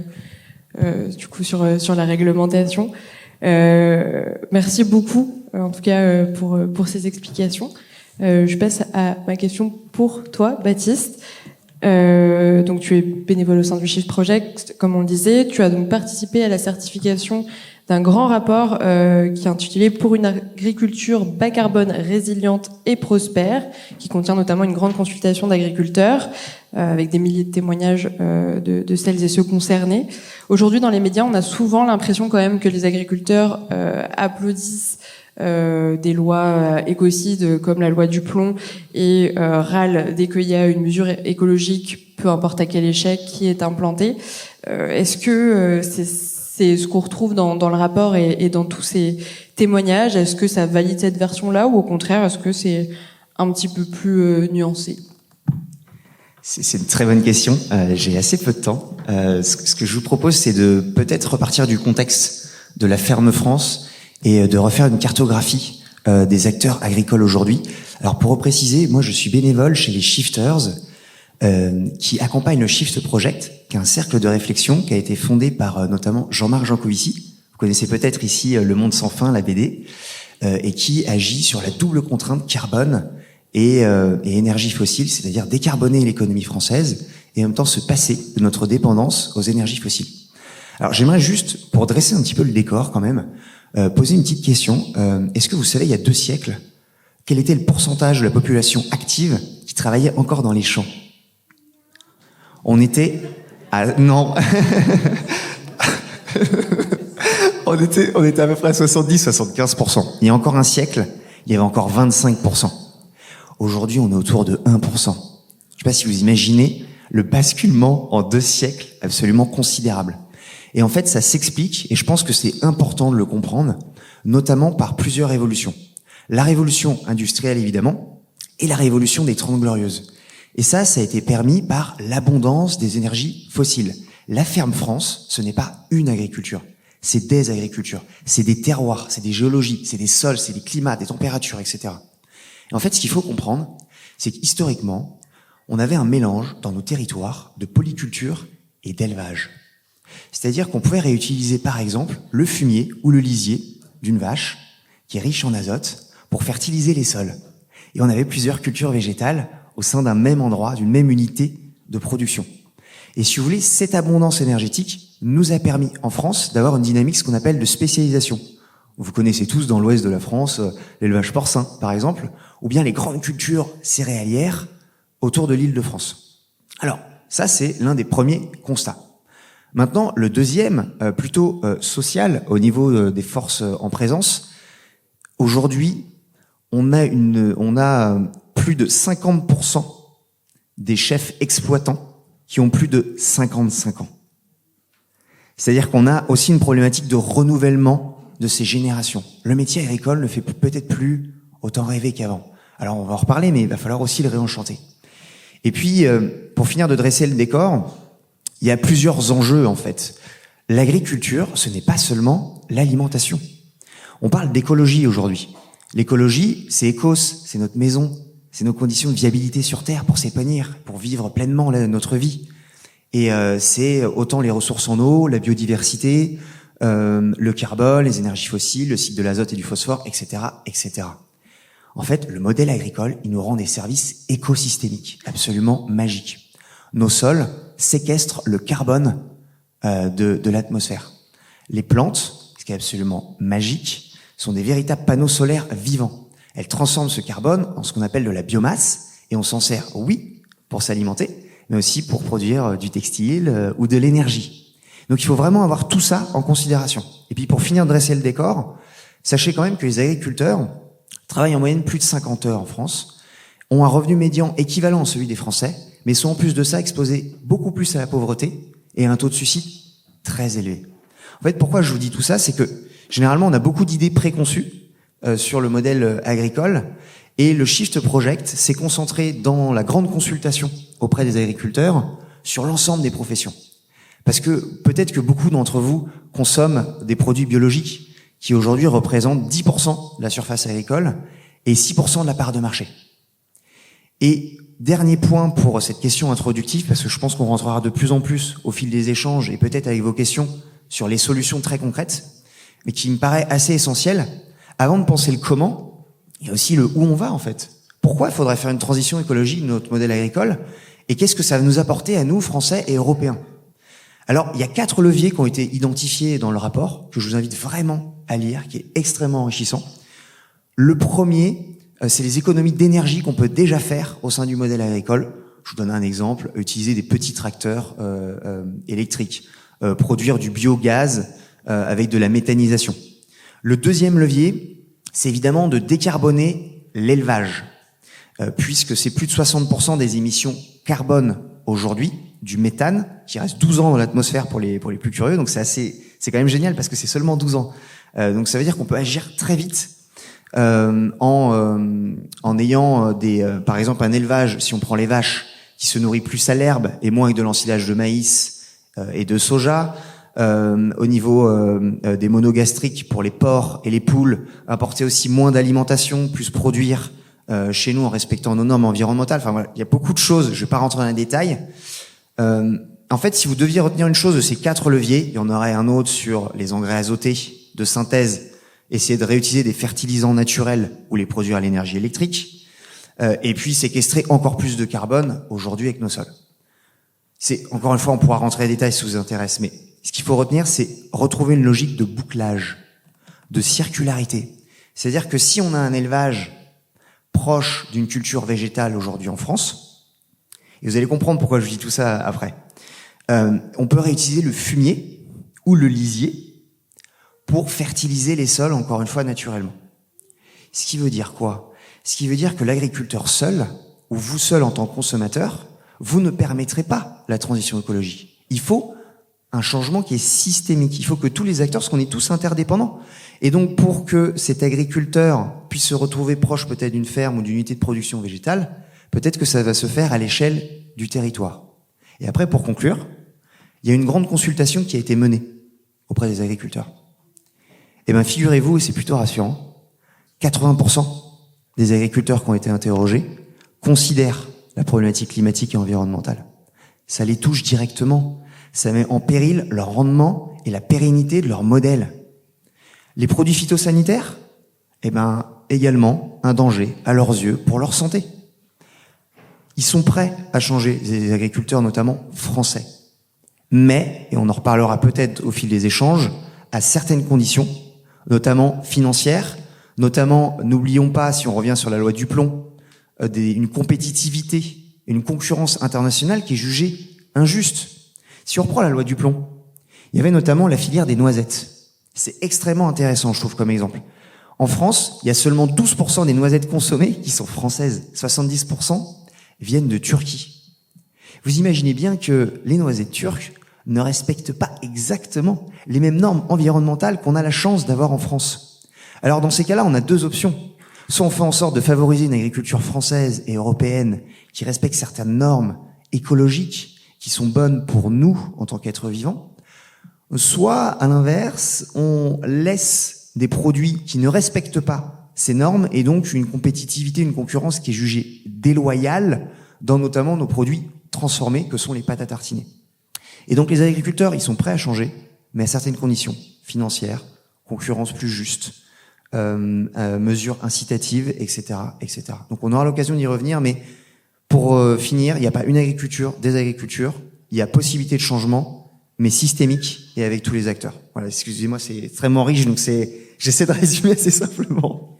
S1: du coup sur la réglementation. Merci beaucoup en tout cas pour ces explications. Je passe à ma question pour toi, Baptiste. Donc tu es bénévole au sein du Shift Project, comme on le disait. Tu as donc participé à la certification d'un grand rapport qui est intitulé « Pour une agriculture bas carbone, résiliente et prospère », qui contient notamment une grande consultation d'agriculteurs avec des milliers de témoignages de celles et ceux concernés. Aujourd'hui, dans les médias, on a souvent l'impression quand même que les agriculteurs applaudissent des lois écocides comme la loi du plomb et râlent dès qu'il y a une mesure écologique, peu importe à quel échec, qui est implantée. Est-ce que c'est ce qu'on retrouve dans le rapport et dans tous ces témoignages? Est-ce que ça valide cette version-là ou au contraire, est-ce que c'est un petit peu plus nuancé?
S4: C'est une très bonne question. J'ai assez peu de temps. Ce que je vous propose, c'est de peut-être repartir du contexte de la ferme France et de refaire une cartographie des acteurs agricoles aujourd'hui. Alors pour repréciser, moi je suis bénévole chez les Shifters. qui accompagne le Shift Project, qui est un cercle de réflexion qui a été fondé par notamment Jean-Marc Jancovici. Vous connaissez peut-être ici Le Monde sans fin, la BD, et qui agit sur la double contrainte carbone et énergie fossile, c'est-à-dire décarboner l'économie française et en même temps se passer de notre dépendance aux énergies fossiles. Alors j'aimerais juste, pour dresser un petit peu le décor quand même, poser une petite question. Est-ce que vous savez, il y a 2 siècles, quel était le pourcentage de la population active qui travaillait encore dans les champs? On était non. on était à peu près à 70-75%. Il y a encore un siècle, il y avait encore 25%. Aujourd'hui, on est autour de 1%. Je sais pas si vous imaginez le basculement en 2 siècles absolument considérable. Et en fait, ça s'explique, et je pense que c'est important de le comprendre, notamment par plusieurs révolutions. La révolution industrielle, évidemment, et la révolution des 30 Glorieuses. Et ça a été permis par l'abondance des énergies fossiles. La ferme France, ce n'est pas une agriculture, c'est des agricultures, c'est des terroirs, c'est des géologies, c'est des sols, c'est des climats, des températures, etc. Et en fait, ce qu'il faut comprendre, c'est qu'historiquement, on avait un mélange dans nos territoires de polyculture et d'élevage. C'est-à-dire qu'on pouvait réutiliser, par exemple, le fumier ou le lisier d'une vache qui est riche en azote pour fertiliser les sols. Et on avait plusieurs cultures végétales au sein d'un même endroit, d'une même unité de production. Et si vous voulez, cette abondance énergétique nous a permis, en France, d'avoir une dynamique, ce qu'on appelle de spécialisation. Vous connaissez tous dans l'ouest de la France l'élevage porcin, par exemple, ou bien les grandes cultures céréalières autour de l'Île-de-France. Alors, ça, c'est l'un des premiers constats. Maintenant, le deuxième, plutôt social, au niveau des forces en présence, aujourd'hui, on a plus de 50% des chefs exploitants qui ont plus de 55 ans. C'est-à-dire qu'on a aussi une problématique de renouvellement de ces générations. Le métier agricole ne fait peut-être plus autant rêver qu'avant. Alors on va en reparler, mais il va falloir aussi le réenchanter. Et puis, pour finir de dresser le décor, il y a plusieurs enjeux en fait. L'agriculture, ce n'est pas seulement l'alimentation. On parle d'écologie aujourd'hui. L'écologie, c'est Ecos, c'est notre maison, c'est nos conditions de viabilité sur Terre pour s'épanouir, pour vivre pleinement notre vie. Et c'est autant les ressources en eau, la biodiversité, le carbone, les énergies fossiles, le cycle de l'azote et du phosphore, etc., etc. En fait, le modèle agricole, il nous rend des services écosystémiques absolument magiques. Nos sols séquestrent le carbone de l'atmosphère. Les plantes, ce qui est absolument magique, sont des véritables panneaux solaires vivants. Elles transforment ce carbone en ce qu'on appelle de la biomasse, et on s'en sert, oui, pour s'alimenter, mais aussi pour produire du textile ou de l'énergie. Donc il faut vraiment avoir tout ça en considération. Et puis pour finir de dresser le décor, sachez quand même que les agriculteurs travaillent en moyenne plus de 50 heures en France, ont un revenu médian équivalent à celui des Français, mais sont en plus de ça exposés beaucoup plus à la pauvreté et à un taux de suicide très élevé. En fait, pourquoi je vous dis tout ça, c'est que généralement on a beaucoup d'idées préconçues sur le modèle agricole, et le Shift Project s'est concentré dans la grande consultation auprès des agriculteurs sur l'ensemble des professions. Parce que peut-être que beaucoup d'entre vous consomment des produits biologiques qui aujourd'hui représentent 10% de la surface agricole et 6% de la part de marché. Et dernier point pour cette question introductive, parce que je pense qu'on rentrera de plus en plus au fil des échanges et peut-être avec vos questions sur les solutions très concrètes, mais qui me paraît assez essentiel. Avant de penser le comment, il y a aussi le où on va en fait. Pourquoi il faudrait faire une transition écologique de notre modèle agricole, et qu'est-ce que ça va nous apporter à nous, Français et Européens? Alors, il y a 4 leviers qui ont été identifiés dans le rapport, que je vous invite vraiment à lire, qui est extrêmement enrichissant. Le premier, c'est les économies d'énergie qu'on peut déjà faire au sein du modèle agricole. Je vous donne un exemple, utiliser des petits tracteurs électriques, produire du biogaz avec de la méthanisation. Le deuxième levier, c'est évidemment de décarboner l'élevage, puisque c'est plus de 60% des émissions carbone aujourd'hui, du méthane, qui reste 12 ans dans l'atmosphère pour les plus curieux, donc c'est quand même génial parce que c'est seulement 12 ans. Donc ça veut dire qu'on peut agir très vite en ayant par exemple un élevage, si on prend les vaches, qui se nourrit plus à l'herbe et moins avec de l'ensilage de maïs et de soja. Au niveau des monogastriques pour les porcs et les poules, apporter aussi moins d'alimentation, plus produire chez nous en respectant nos normes environnementales. Enfin voilà, il y a beaucoup de choses. Je vais pas rentrer dans les détails. En fait, si vous deviez retenir une chose de ces 4 leviers, il y en aurait un autre sur les engrais azotés de synthèse, essayer de réutiliser des fertilisants naturels ou les produire à l'énergie électrique, et puis séquestrer encore plus de carbone aujourd'hui avec nos sols. C'est, encore une fois, on pourra rentrer dans les détails si ça vous intéresse, mais ce qu'il faut retenir, c'est retrouver une logique de bouclage, de circularité. C'est-à-dire que si on a un élevage proche d'une culture végétale aujourd'hui en France, et vous allez comprendre pourquoi je dis tout ça après, on peut réutiliser le fumier ou le lisier pour fertiliser les sols, encore une fois, naturellement. Ce qui veut dire quoi? Ce qui veut dire que l'agriculteur seul, ou vous seul en tant que consommateur, vous ne permettrez pas la transition écologique. Il faut un changement qui est systémique. Il faut que tous les acteurs, parce qu'on est tous interdépendants. Et donc, pour que cet agriculteur puisse se retrouver proche peut-être d'une ferme ou d'une unité de production végétale, peut-être que ça va se faire à l'échelle du territoire. Et après, pour conclure, il y a une grande consultation qui a été menée auprès des agriculteurs. Eh bien, figurez-vous, et c'est plutôt rassurant, 80% des agriculteurs qui ont été interrogés considèrent la problématique climatique et environnementale. Ça les touche directement. Ça met en péril leur rendement et la pérennité de leur modèle. Les produits phytosanitaires, eh ben, également un danger à leurs yeux pour leur santé. Ils sont prêts à changer, les agriculteurs notamment français. Mais, et on en reparlera peut-être au fil des échanges, à certaines conditions, notamment financières, notamment, n'oublions pas, si on revient sur la loi Duplon, une compétitivité, une concurrence internationale qui est jugée injuste. Si on reprend la loi Duplon, il y avait notamment la filière des noisettes. C'est extrêmement intéressant, je trouve, comme exemple. En France, il y a seulement 12% des noisettes consommées qui sont françaises. 70% viennent de Turquie. Vous imaginez bien que les noisettes turques ne respectent pas exactement les mêmes normes environnementales qu'on a la chance d'avoir en France. Alors dans ces cas-là, on a 2 options. Soit on fait en sorte de favoriser une agriculture française et européenne qui respecte certaines normes écologiques qui sont bonnes pour nous en tant qu'êtres vivants, soit à l'inverse, on laisse des produits qui ne respectent pas ces normes et donc une compétitivité, une concurrence qui est jugée déloyale dans notamment nos produits transformés que sont les pâtes à tartiner. Et donc les agriculteurs, ils sont prêts à changer, mais à certaines conditions financières, concurrence plus juste, mesures incitatives, etc., etc. Donc on aura l'occasion d'y revenir, mais pour finir, il n'y a pas une agriculture, des agricultures, il y a possibilité de changement, mais systémique et avec tous les acteurs. Voilà, excusez-moi, c'est extrêmement riche, donc j'essaie de résumer assez simplement.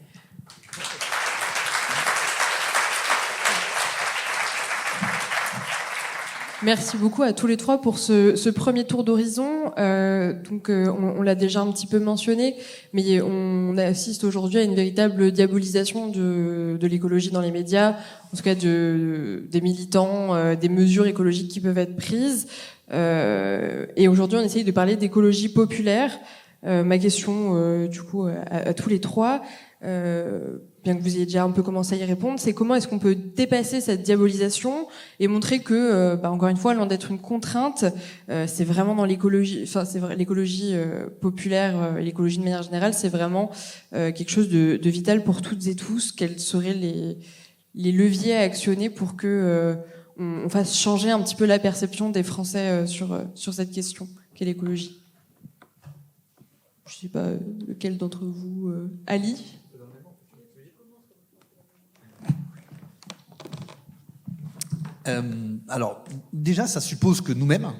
S1: Merci beaucoup à tous les 3 pour ce premier tour d'horizon. On l'a déjà un petit peu mentionné, mais on assiste aujourd'hui à une véritable diabolisation de l'écologie dans les médias, en tout cas des militants, des mesures écologiques qui peuvent être prises. Et aujourd'hui, on essaye de parler d'écologie populaire. Ma question, du coup, à tous les 3, bien que vous ayez déjà un peu commencé à y répondre, c'est comment est-ce qu'on peut dépasser cette diabolisation et montrer que, encore une fois, loin d'être une contrainte, c'est vraiment dans l'écologie, enfin c'est vrai, l'écologie populaire, et l'écologie de manière générale, c'est vraiment quelque chose de vital pour toutes et tous. Quels seraient les leviers à actionner pour que on fasse changer un petit peu la perception des Français sur cette question qu'est l'écologie? Je sais pas lequel d'entre vous, Ali.
S2: Alors, déjà, ça suppose que nous-mêmes,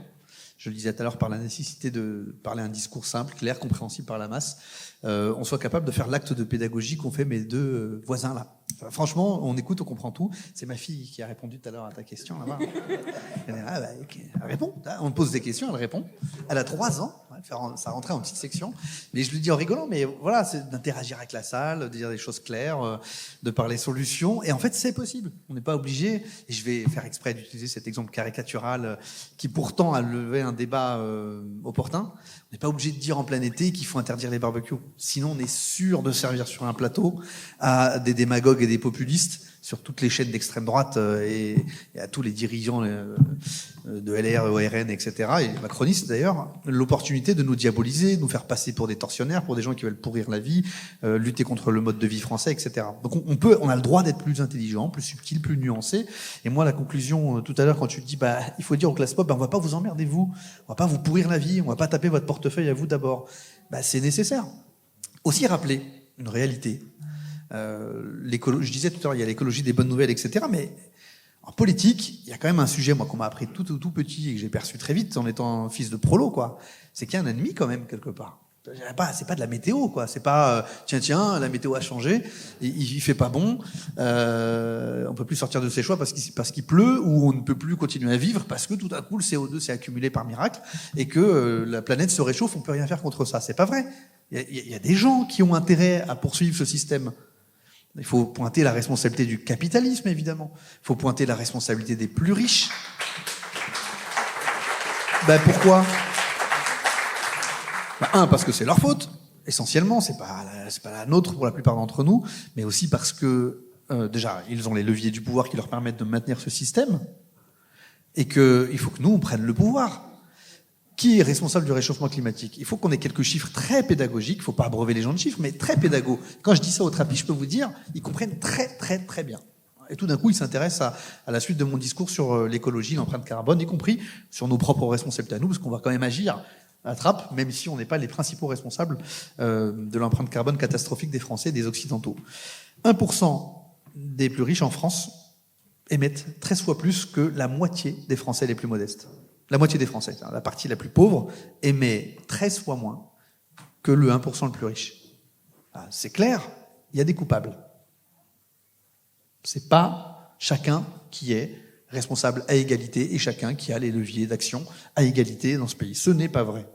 S2: je le disais tout à l'heure, par la nécessité de parler un discours simple, clair, compréhensible par la masse, on soit capable de faire l'acte de pédagogie qu'ont fait mes 2 voisins là. Enfin, franchement, on écoute, on comprend tout. C'est ma fille qui a répondu tout à l'heure à ta question là-bas. Elle répond. On pose des questions, elle répond. Elle a 3 ans. Ça rentrait en petite section. Mais je lui dis en rigolant, mais voilà, c'est d'interagir avec la salle, de dire des choses claires, de parler solutions. Et en fait, c'est possible. On n'est pas obligé. Et je vais faire exprès d'utiliser cet exemple caricatural qui pourtant a levé un débat opportun. On n'est pas obligé de dire en plein été qu'il faut interdire les barbecues. Sinon, on est sûr de servir sur un plateau à des démagogues et des populistes sur toutes les chaînes d'extrême droite et à tous les dirigeants de LR, ORN, etc. et les macronistes d'ailleurs, l'opportunité de nous diaboliser, de nous faire passer pour des tortionnaires, pour des gens qui veulent pourrir la vie, lutter contre le mode de vie français, etc. Donc on a le droit d'être plus intelligent, plus subtil, plus nuancé. Et moi, la conclusion tout à l'heure, quand tu te dis, il faut dire aux classes pop, on va pas vous emmerder vous, on va pas vous pourrir la vie, on va pas taper votre portefeuille à vous d'abord. C'est nécessaire. Aussi rappeler une réalité. Je disais tout à l'heure, il y a l'écologie des bonnes nouvelles, etc. Mais en politique, il y a quand même un sujet, moi, qu'on m'a appris tout petit et que j'ai perçu très vite en étant fils de prolo, quoi. C'est qu'il y a un ennemi quand même quelque part. C'est pas de la météo, quoi. C'est pas tiens, la météo a changé, il fait pas bon, on peut plus sortir de ses choix parce qu'il pleut, ou on ne peut plus continuer à vivre parce que tout à coup le CO2 s'est accumulé par miracle et que la planète se réchauffe, on peut rien faire contre ça. C'est pas vrai. Il y a des gens qui ont intérêt à poursuivre ce système. Il faut pointer la responsabilité du capitalisme, évidemment. Il faut pointer la responsabilité des plus riches. Pourquoi ? Parce que c'est leur faute, essentiellement. C'est pas la nôtre pour la plupart d'entre nous, mais aussi parce que, déjà, ils ont les leviers du pouvoir qui leur permettent de maintenir ce système, et qu'il faut que nous, on prenne le pouvoir. Qui est responsable du réchauffement climatique ? Il faut qu'on ait quelques chiffres très pédagogiques. Il ne faut pas abreuver les gens de chiffres, mais très pédagogues. Quand je dis ça aux trapis, je peux vous dire, ils comprennent très, très, très bien. Et tout d'un coup, ils s'intéressent à la suite de mon discours sur l'écologie, l'empreinte carbone, y compris sur nos propres responsabilités à nous, parce qu'on va quand même agir à trappe, même si on n'est pas les principaux responsables de l'empreinte carbone catastrophique des Français et des Occidentaux. 1% des plus riches en France émettent 13 fois plus que la moitié des Français les plus modestes. La moitié des Français, la partie la plus pauvre, émet 13 fois moins que le 1% le plus riche. C'est clair, il y a des coupables. C'est pas chacun qui est responsable à égalité et chacun qui a les leviers d'action à égalité dans ce pays. Ce n'est pas vrai.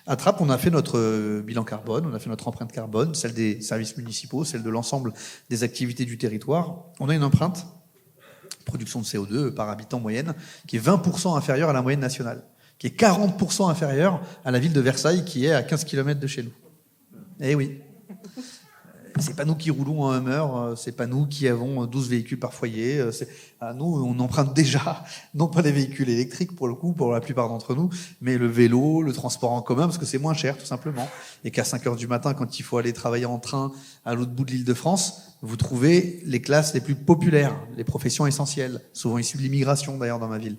S2: À Trappes, on a fait notre bilan carbone, on a fait notre empreinte carbone, celle des services municipaux, celle de l'ensemble des activités du territoire. On a une empreinte production de CO2 par habitant moyenne, qui est 20% inférieure à la moyenne nationale, qui est 40% inférieure à la ville de Versailles, qui est à 15 km de chez nous. Eh oui. C'est pas nous qui roulons en Hummer, c'est pas nous qui avons 12 véhicules par foyer. Nous, on emprunte déjà, non pas les véhicules électriques pour le coup, pour la plupart d'entre nous, mais le vélo, le transport en commun, parce que c'est moins cher, tout simplement. Et qu'à 5h du matin, quand il faut aller travailler en train à l'autre bout de l'Île-de-France, vous trouvez les classes les plus populaires, les professions essentielles, souvent issues de l'immigration d'ailleurs dans ma ville.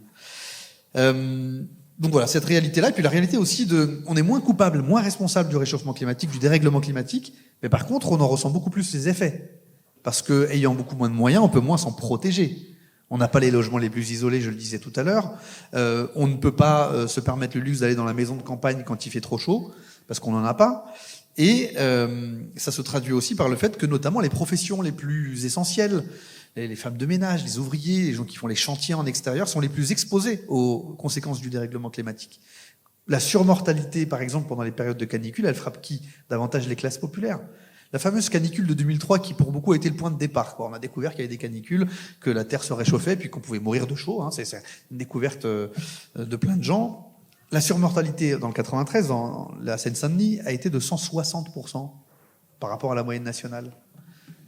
S2: Donc voilà, cette réalité-là, et puis la réalité aussi on est moins coupable, moins responsable du réchauffement climatique, du dérèglement climatique, mais par contre, on en ressent beaucoup plus les effets. Parce que, ayant beaucoup moins de moyens, on peut moins s'en protéger. On n'a pas les logements les plus isolés, je le disais tout à l'heure. On ne peut pas se permettre le luxe d'aller dans la maison de campagne quand il fait trop chaud, parce qu'on n'en a pas. Et ça se traduit aussi par le fait que, notamment, les professions les plus essentielles, les femmes de ménage, les ouvriers, les gens qui font les chantiers en extérieur, sont les plus exposés aux conséquences du dérèglement climatique. La surmortalité, par exemple, pendant les périodes de canicule, elle frappe qui ? Davantage les classes populaires. La fameuse canicule de 2003, qui pour beaucoup a été le point de départ. On a découvert qu'il y avait des canicules, que la Terre se réchauffait, puis qu'on pouvait mourir de chaud. C'est une découverte de plein de gens. La surmortalité dans le 93, dans la Seine-Saint-Denis, a été de 160% par rapport à la moyenne nationale.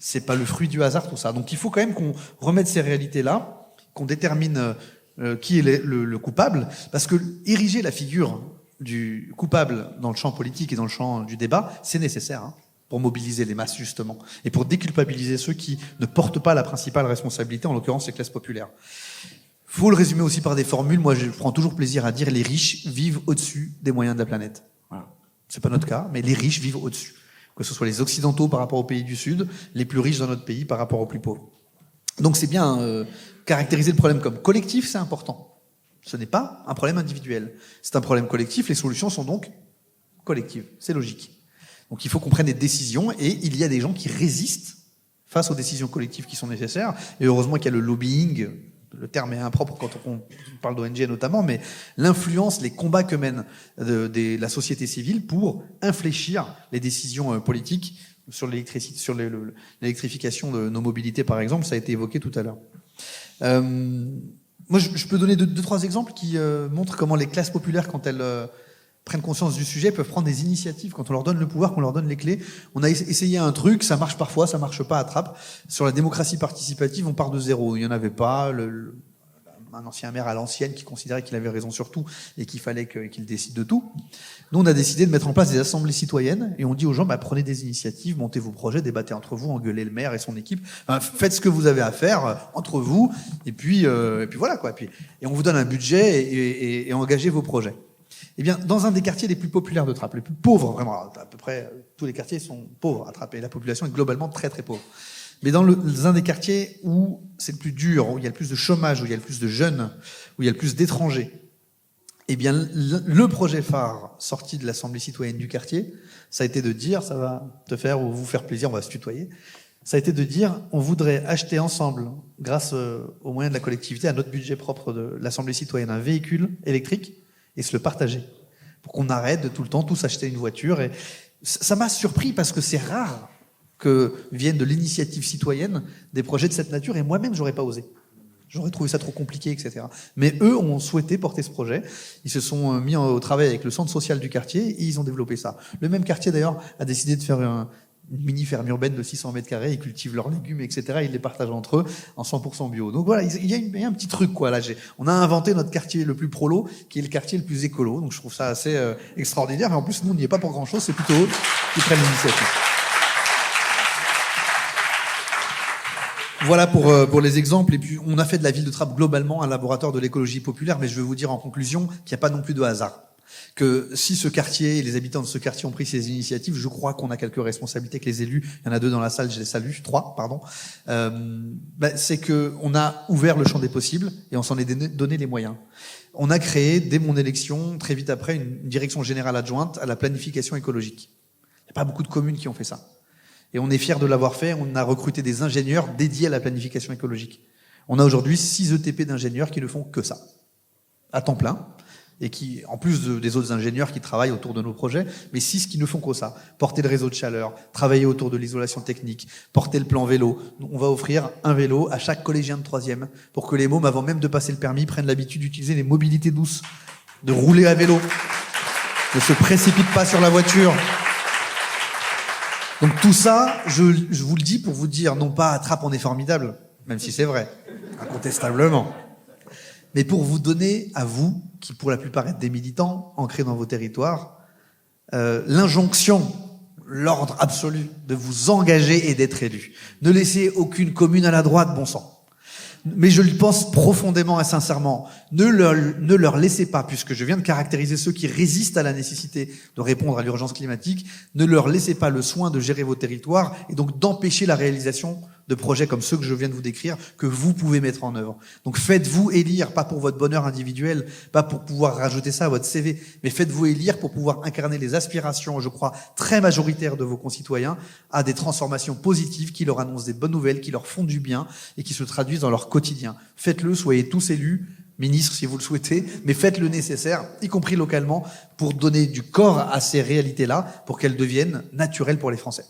S2: C'est pas le fruit du hasard, tout ça. Donc il faut quand même qu'on remette ces réalités-là, qu'on détermine qui est le coupable, parce que ériger la figure du coupable dans le champ politique et dans le champ du débat, c'est nécessaire pour mobiliser les masses, justement, et pour déculpabiliser ceux qui ne portent pas la principale responsabilité, en l'occurrence les classes populaires. Faut le résumer aussi par des formules. Moi, je prends toujours plaisir à dire les riches vivent au-dessus des moyens de la planète. Voilà. C'est pas notre cas, mais les riches vivent au-dessus. Que ce soit les Occidentaux par rapport aux pays du Sud, les plus riches dans notre pays par rapport aux plus pauvres. Donc c'est bien caractériser le problème comme collectif, c'est important. Ce n'est pas un problème individuel. C'est un problème collectif, les solutions sont donc collectives. C'est logique. Donc il faut qu'on prenne des décisions, et il y a des gens qui résistent face aux décisions collectives qui sont nécessaires. Et heureusement qu'il y a le lobbying, le terme est impropre quand on parle d'ONG notamment, mais l'influence, les combats que mène la société civile pour infléchir les décisions politiques sur l'électricité, sur l'électrification de nos mobilités, par exemple, ça a été évoqué tout à l'heure. moi, je peux donner deux, trois exemples qui montrent comment les classes populaires, quand elles prennent conscience du sujet, peuvent prendre des initiatives. Quand on leur donne le pouvoir, qu'on leur donne les clés. On a essayé un truc, ça marche parfois, ça marche pas à Trappes. Sur la démocratie participative, on part de zéro. Il y en avait pas. Un ancien maire à l'ancienne qui considérait qu'il avait raison sur tout et qu'il fallait qu'il décide de tout. Nous, on a décidé de mettre en place des assemblées citoyennes et on dit aux gens, prenez des initiatives, montez vos projets, débattez entre vous, engueulez le maire et son équipe, faites ce que vous avez à faire entre vous et puis voilà quoi. Et on vous donne un budget et engagez vos projets. Eh bien, dans un des quartiers les plus populaires de Trappes, les plus pauvres, vraiment, à peu près tous les quartiers sont pauvres à Trappes et la population est globalement très très pauvre. Mais dans un des quartiers où c'est le plus dur, où il y a le plus de chômage, où il y a le plus de jeunes, où il y a le plus d'étrangers, eh bien, le projet phare sorti de l'Assemblée citoyenne du quartier, ça a été de dire, ça va te faire ou vous faire plaisir, on va se tutoyer, ça a été de dire, on voudrait acheter ensemble, grâce aux moyens de la collectivité, à notre budget propre de l'Assemblée citoyenne, un véhicule électrique et se le partager. Pour qu'on arrête de tout le temps tous acheter une voiture. Et ça m'a surpris parce que c'est rare que viennent de l'initiative citoyenne des projets de cette nature, et moi-même, j'aurais pas osé. J'aurais trouvé ça trop compliqué, etc. Mais eux ont souhaité porter ce projet. Ils se sont mis au travail avec le centre social du quartier et ils ont développé ça. Le même quartier, d'ailleurs, a décidé de faire une mini ferme urbaine de 600 mètres carrés. Ils cultivent leurs légumes, etc. Ils les partagent entre eux en 100% bio. Donc voilà, il y a un petit truc, quoi. Là, on a inventé notre quartier le plus prolo, qui est le quartier le plus écolo. Donc je trouve ça assez extraordinaire. Et en plus, nous, on n'y est pas pour grand-chose. C'est plutôt eux qui prennent l'initiative. Voilà pour les exemples. Et puis, on a fait de la ville de Trappes globalement un laboratoire de l'écologie populaire, mais je vais vous dire en conclusion qu'il n'y a pas non plus de hasard. Que si ce quartier et les habitants de ce quartier ont pris ces initiatives, je crois qu'on a quelques responsabilités que les élus, il y en a 2 dans la salle, je les salue, 3, pardon, c'est que on a ouvert le champ des possibles et on s'en est donné les moyens. On a créé, dès mon élection, très vite après, une direction générale adjointe à la planification écologique. Il n'y a pas beaucoup de communes qui ont fait ça. Et on est fiers de l'avoir fait. On a recruté des ingénieurs dédiés à la planification écologique. On a aujourd'hui 6 ETP d'ingénieurs qui ne font que ça, à temps plein, et qui, en plus des autres ingénieurs qui travaillent autour de nos projets, mais 6 qui ne font que ça. Porter le réseau de chaleur, travailler autour de l'isolation technique, porter le plan vélo. On va offrir un vélo à chaque collégien de 3e pour que les mômes, avant même de passer le permis, prennent l'habitude d'utiliser les mobilités douces, de rouler à vélo, ne se précipitent pas sur la voiture. Donc tout ça, je vous le dis pour vous dire, non pas à Trappes on est formidable, même si c'est vrai, incontestablement, mais pour vous donner à vous, qui pour la plupart êtes des militants, ancrés dans vos territoires, l'injonction, l'ordre absolu de vous engager et d'être élu. Ne laissez aucune commune à la droite, bon sang. Mais je le pense profondément et sincèrement, ne leur laissez pas, puisque je viens de caractériser ceux qui résistent à la nécessité de répondre à l'urgence climatique, ne leur laissez pas le soin de gérer vos territoires et donc d'empêcher la réalisation de projets comme ceux que je viens de vous décrire, que vous pouvez mettre en œuvre. Donc faites-vous élire, pas pour votre bonheur individuel, pas pour pouvoir rajouter ça à votre CV, mais faites-vous élire pour pouvoir incarner les aspirations, je crois, très majoritaires de vos concitoyens à des transformations positives qui leur annoncent des bonnes nouvelles, qui leur font du bien et qui se traduisent dans leur quotidien. Faites-le, soyez tous élus, ministres si vous le souhaitez, mais faites le nécessaire, y compris localement, pour donner du corps à ces réalités-là, pour qu'elles deviennent naturelles pour les Français.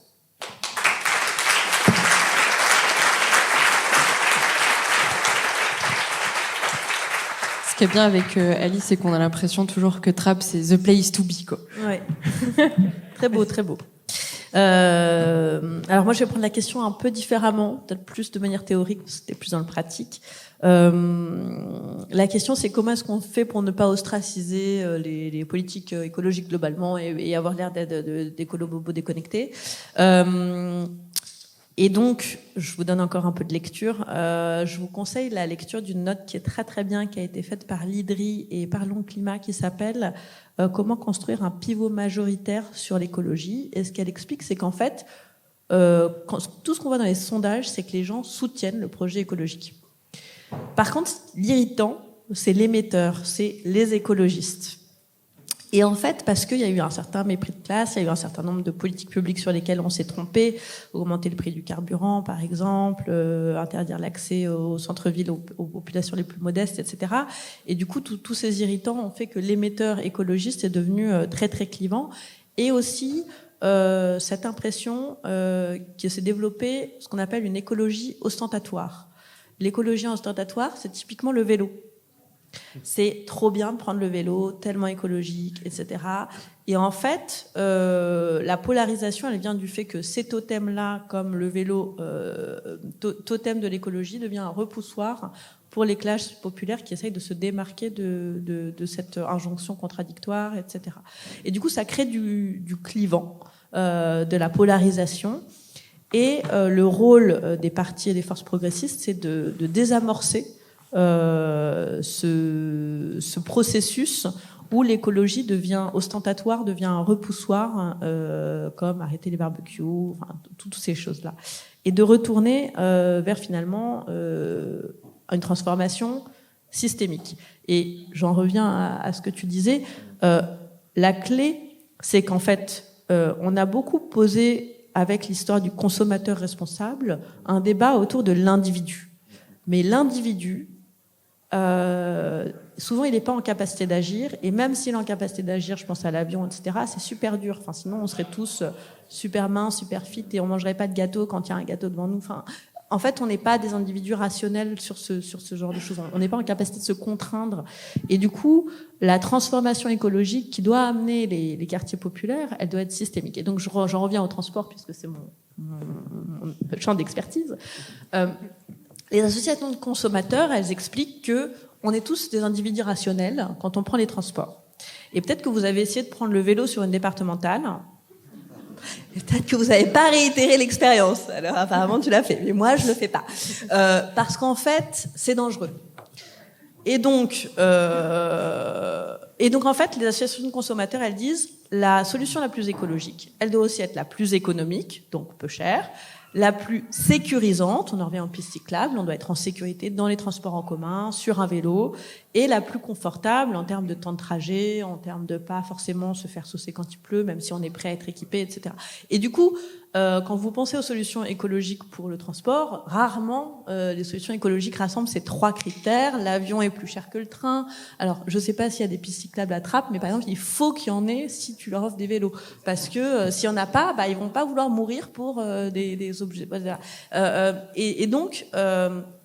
S1: Ce qui est bien avec Alice, c'est qu'on a l'impression toujours que Trappes, c'est the place to be, quoi.
S3: Ouais. Très beau, très beau. Alors moi, je vais prendre la question un peu différemment, peut-être plus de manière théorique, parce que c'était plus dans le pratique. La question, c'est comment est-ce qu'on fait pour ne pas ostraciser les politiques écologiques globalement et avoir l'air d'écolo bobos déconnectés. Et donc, je vous donne encore un peu de lecture. Je vous conseille la lecture d'une note qui est très très bien, qui a été faite par l'IDRI et Parlons Climat, qui s'appelle Comment construire un pivot majoritaire sur l'écologie. Et ce qu'elle explique, c'est qu'en fait, tout ce qu'on voit dans les sondages, c'est que les gens soutiennent le projet écologique. Par contre, l'irritant, c'est l'émetteur, c'est les écologistes. Et en fait, parce qu'il y a eu un certain mépris de classe, il y a eu un certain nombre de politiques publiques sur lesquelles on s'est trompé, augmenter le prix du carburant, par exemple, interdire l'accès au centre-ville aux populations les plus modestes, etc. Et du coup, tous ces irritants ont fait que l'émetteur écologiste est devenu très, très clivant. Et aussi, cette impression qui s'est développée, ce qu'on appelle une écologie ostentatoire. L'écologie ostentatoire, c'est typiquement le vélo. C'est trop bien de prendre le vélo, tellement écologique, etc. Et en fait, la polarisation, elle vient du fait que ces totems-là, comme le vélo, totem de l'écologie, devient un repoussoir pour les classes populaires qui essayent de se démarquer de cette injonction contradictoire, etc. Et du coup, ça crée du clivant, de la polarisation. Et le rôle des partis et des forces progressistes, c'est de désamorcer ce processus où l'écologie devient ostentatoire, devient un repoussoir, comme arrêter les barbecues, enfin, toutes ces choses-là. Et de retourner vers finalement une transformation systémique. Et j'en reviens à ce que tu disais. La clé, c'est qu'en fait, on a beaucoup posé, avec l'histoire du consommateur responsable, un débat autour de l'individu. Mais l'individu, souvent, il n'est pas en capacité d'agir. Et même s'il est en capacité d'agir, je pense à l'avion, etc., c'est super dur. Enfin, sinon, on serait tous super minces, super fit, et on mangerait pas de gâteau quand il y a un gâteau devant nous. Enfin, en fait, on n'est pas des individus rationnels sur ce genre de choses. On n'est pas en capacité de se contraindre. Et du coup, la transformation écologique qui doit amener les quartiers populaires, elle doit être systémique. Et donc, j'en reviens au transport, puisque c'est mon champ d'expertise. Les associations de consommateurs, elles expliquent que on est tous des individus rationnels quand on prend les transports. Et peut-être que vous avez essayé de prendre le vélo sur une départementale. Et peut-être que vous n'avez pas réitéré l'expérience. Alors apparemment tu l'as fait, mais moi je le fais pas, parce qu'en fait c'est dangereux. Et donc en fait les associations de consommateurs, elles disent la solution la plus écologique, elle doit aussi être la plus économique, donc peu chère, la plus sécurisante, on en revient en piste cyclable, on doit être en sécurité dans les transports en commun, sur un vélo, et la plus confortable en termes de temps de trajet, en termes de pas forcément se faire saucer quand il pleut, même si on est prêt à être équipé, etc. Et du coup, quand vous pensez aux solutions écologiques pour le transport, rarement les solutions écologiques rassemblent ces trois critères. L'avion est plus cher que le train. Alors, je sais pas s'il y a des pistes cyclables à Trappes, mais par exemple, il faut qu'il y en ait si tu leur offres des vélos, parce que s'il y en a pas, ils vont pas vouloir mourir pour des objets. Et donc,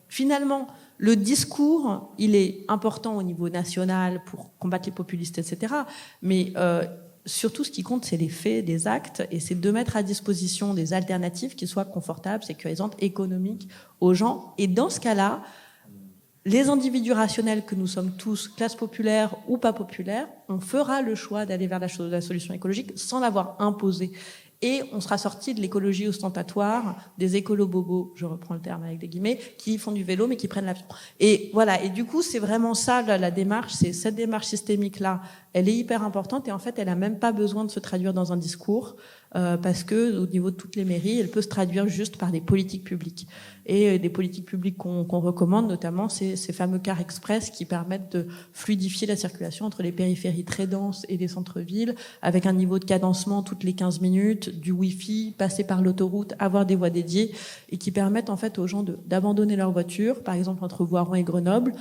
S3: finalement, le discours, il est important au niveau national pour combattre les populistes, etc. Mais surtout, ce qui compte, c'est les faits, des actes, et c'est de mettre à disposition des alternatives qui soient confortables, sécurisantes, économiques aux gens. Et dans ce cas-là, les individus rationnels que nous sommes tous, classe populaire ou pas populaire, on fera le choix d'aller vers la solution écologique sans l'avoir imposée. Et on sera sorti de l'écologie ostentatoire, des écolo-bobos, je reprends le terme avec des guillemets, qui font du vélo mais qui prennent l'avion. Et voilà. Et du coup, c'est vraiment ça la démarche. C'est cette démarche systémique-là. Elle est hyper importante et en fait, elle a même pas besoin de se traduire dans un discours parce que au niveau de toutes les mairies, elle peut se traduire juste par des politiques publiques. Et des politiques publiques qu'on recommande, notamment ces fameux cars express qui permettent de fluidifier la circulation entre les périphéries très denses et les centres-villes, avec un niveau de cadencement toutes les 15 minutes, du Wi-Fi, passer par l'autoroute, avoir des voies dédiées, et qui permettent en fait aux gens d'abandonner leur voiture, par exemple entre Voiron et Grenoble.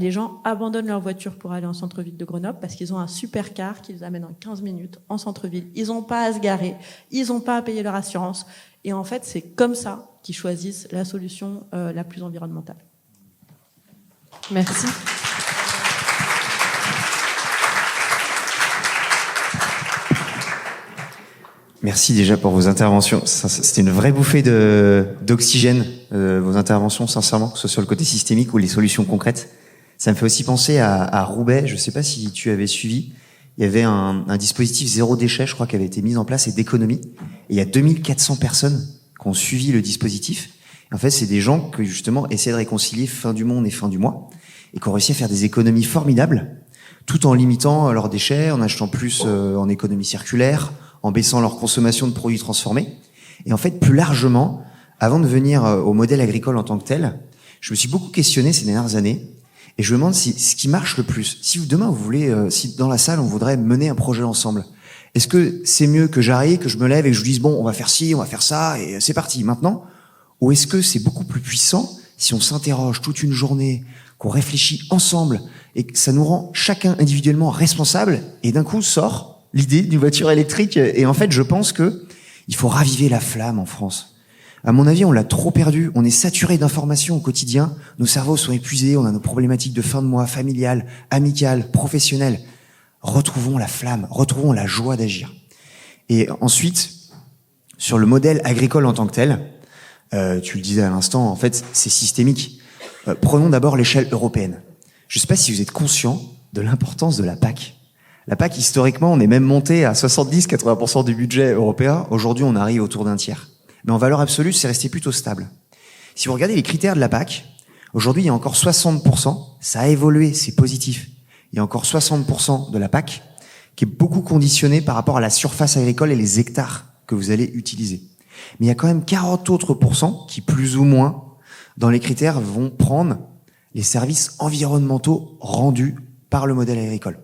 S3: Les gens abandonnent leur voiture pour aller en centre-ville de Grenoble parce qu'ils ont un super car qui les amène en 15 minutes en centre-ville. Ils n'ont pas à se garer, ils n'ont pas à payer leur assurance. Et en fait, c'est comme ça qu'ils choisissent la solution la plus environnementale.
S1: Merci.
S4: Merci déjà pour vos interventions. C'était une vraie bouffée d'oxygène, vos interventions, sincèrement, que ce soit sur le côté systémique ou les solutions concrètes. Ça me fait aussi penser à Roubaix. Je ne sais pas si tu avais suivi. Il y avait un dispositif zéro déchet, je crois, qui avait été mis en place et d'économie. Et il y a 2400 personnes qui ont suivi le dispositif. Et en fait, c'est des gens qui, justement, essaient de réconcilier fin du monde et fin du mois et qui ont réussi à faire des économies formidables tout en limitant leurs déchets, en achetant plus en économie circulaire, en baissant leur consommation de produits transformés. Et en fait, plus largement, avant de venir au modèle agricole en tant que tel, je me suis beaucoup questionné ces dernières années. Et je me demande si ce qui marche le plus, si demain vous voulez, si dans la salle on voudrait mener un projet ensemble, est-ce que c'est mieux que j'arrive, que je me lève et que je vous dise bon, on va faire ci, on va faire ça et c'est parti maintenant, ou est-ce que c'est beaucoup plus puissant si on s'interroge toute une journée, qu'on réfléchit ensemble et que ça nous rend chacun individuellement responsable et d'un coup sort l'idée d'une voiture électrique. Et en fait, je pense que il faut raviver la flamme en France. À mon avis, on l'a trop perdu. On est saturé d'informations au quotidien. Nos cerveaux sont épuisés. On a nos problématiques de fin de mois, familiales, amicales, professionnelles. Retrouvons la flamme, retrouvons la joie d'agir. Et ensuite, sur le modèle agricole en tant que tel, tu le disais à l'instant, en fait, c'est systémique. Prenons d'abord l'échelle européenne. Je ne sais pas si vous êtes conscient de l'importance de la PAC. La PAC, historiquement, on est même monté à 70-80% du budget européen. Aujourd'hui, on arrive autour d'un tiers. Mais en valeur absolue, c'est resté plutôt stable. Si vous regardez les critères de la PAC, aujourd'hui, il y a encore 60%. Ça a évolué, c'est positif. Il y a encore 60% de la PAC qui est beaucoup conditionnée par rapport à la surface agricole et les hectares que vous allez utiliser. Mais il y a quand même 40 autres % qui, plus ou moins, dans les critères, vont prendre les services environnementaux rendus par le modèle agricole.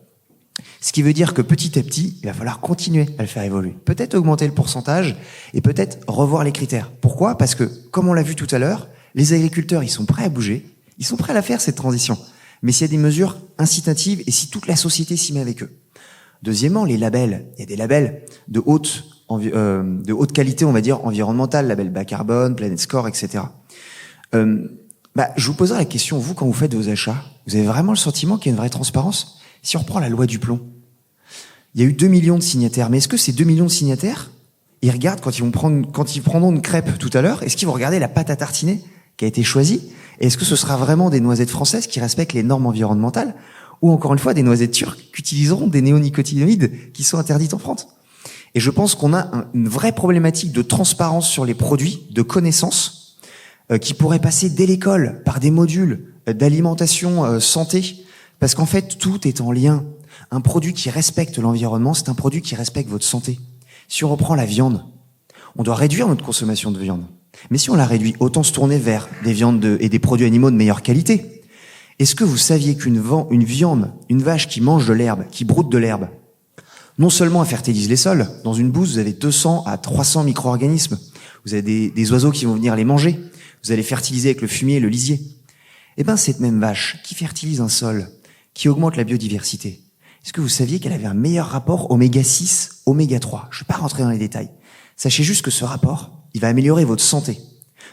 S4: Ce qui veut dire que petit à petit, il va falloir continuer à le faire évoluer. Peut-être augmenter le pourcentage et peut-être revoir les critères. Pourquoi ? Parce que, comme on l'a vu tout à l'heure, les agriculteurs, ils sont prêts à bouger, ils sont prêts à la faire, cette transition. Mais s'il y a des mesures incitatives et si toute la société s'y met avec eux. Deuxièmement, les labels. Il y a des labels de haute qualité, on va dire, environnementale, label bas carbone, Planet Score, etc. Je vous poserai la question, vous, quand vous faites vos achats, vous avez vraiment le sentiment qu'il y a une vraie transparence ? Si on reprend la loi du plomb, il y a eu 2 millions de signataires. Mais est-ce que ces 2 millions de signataires, ils regardent quand ils prendront une crêpe tout à l'heure, est-ce qu'ils vont regarder la pâte à tartiner qui a été choisie ? Et est-ce que ce sera vraiment des noisettes françaises qui respectent les normes environnementales ? Ou encore une fois, des noisettes turques qui utiliseront des néonicotinoïdes qui sont interdites en France ? Et je pense qu'on a une vraie problématique de transparence sur les produits, de connaissances, qui pourrait passer dès l'école par des modules d'alimentation santé. Parce qu'en fait, tout est en lien. Un produit qui respecte l'environnement, c'est un produit qui respecte votre santé. Si on reprend la viande, on doit réduire notre consommation de viande. Mais si on la réduit, autant se tourner vers des viandes et des produits animaux de meilleure qualité. Est-ce que vous saviez qu'une viande, une vache qui mange de l'herbe, qui broute de l'herbe, non seulement elle fertilise les sols, dans une bouse, vous avez 200 à 300 micro-organismes. Vous avez des oiseaux qui vont venir les manger. Vous allez fertiliser avec le fumier et le lisier. Eh ben, cette même vache qui fertilise un sol, qui augmente la biodiversité. Est-ce que vous saviez qu'elle avait un meilleur rapport oméga 6, oméga 3 ? Je ne vais pas rentrer dans les détails. Sachez juste que ce rapport, il va améliorer votre santé.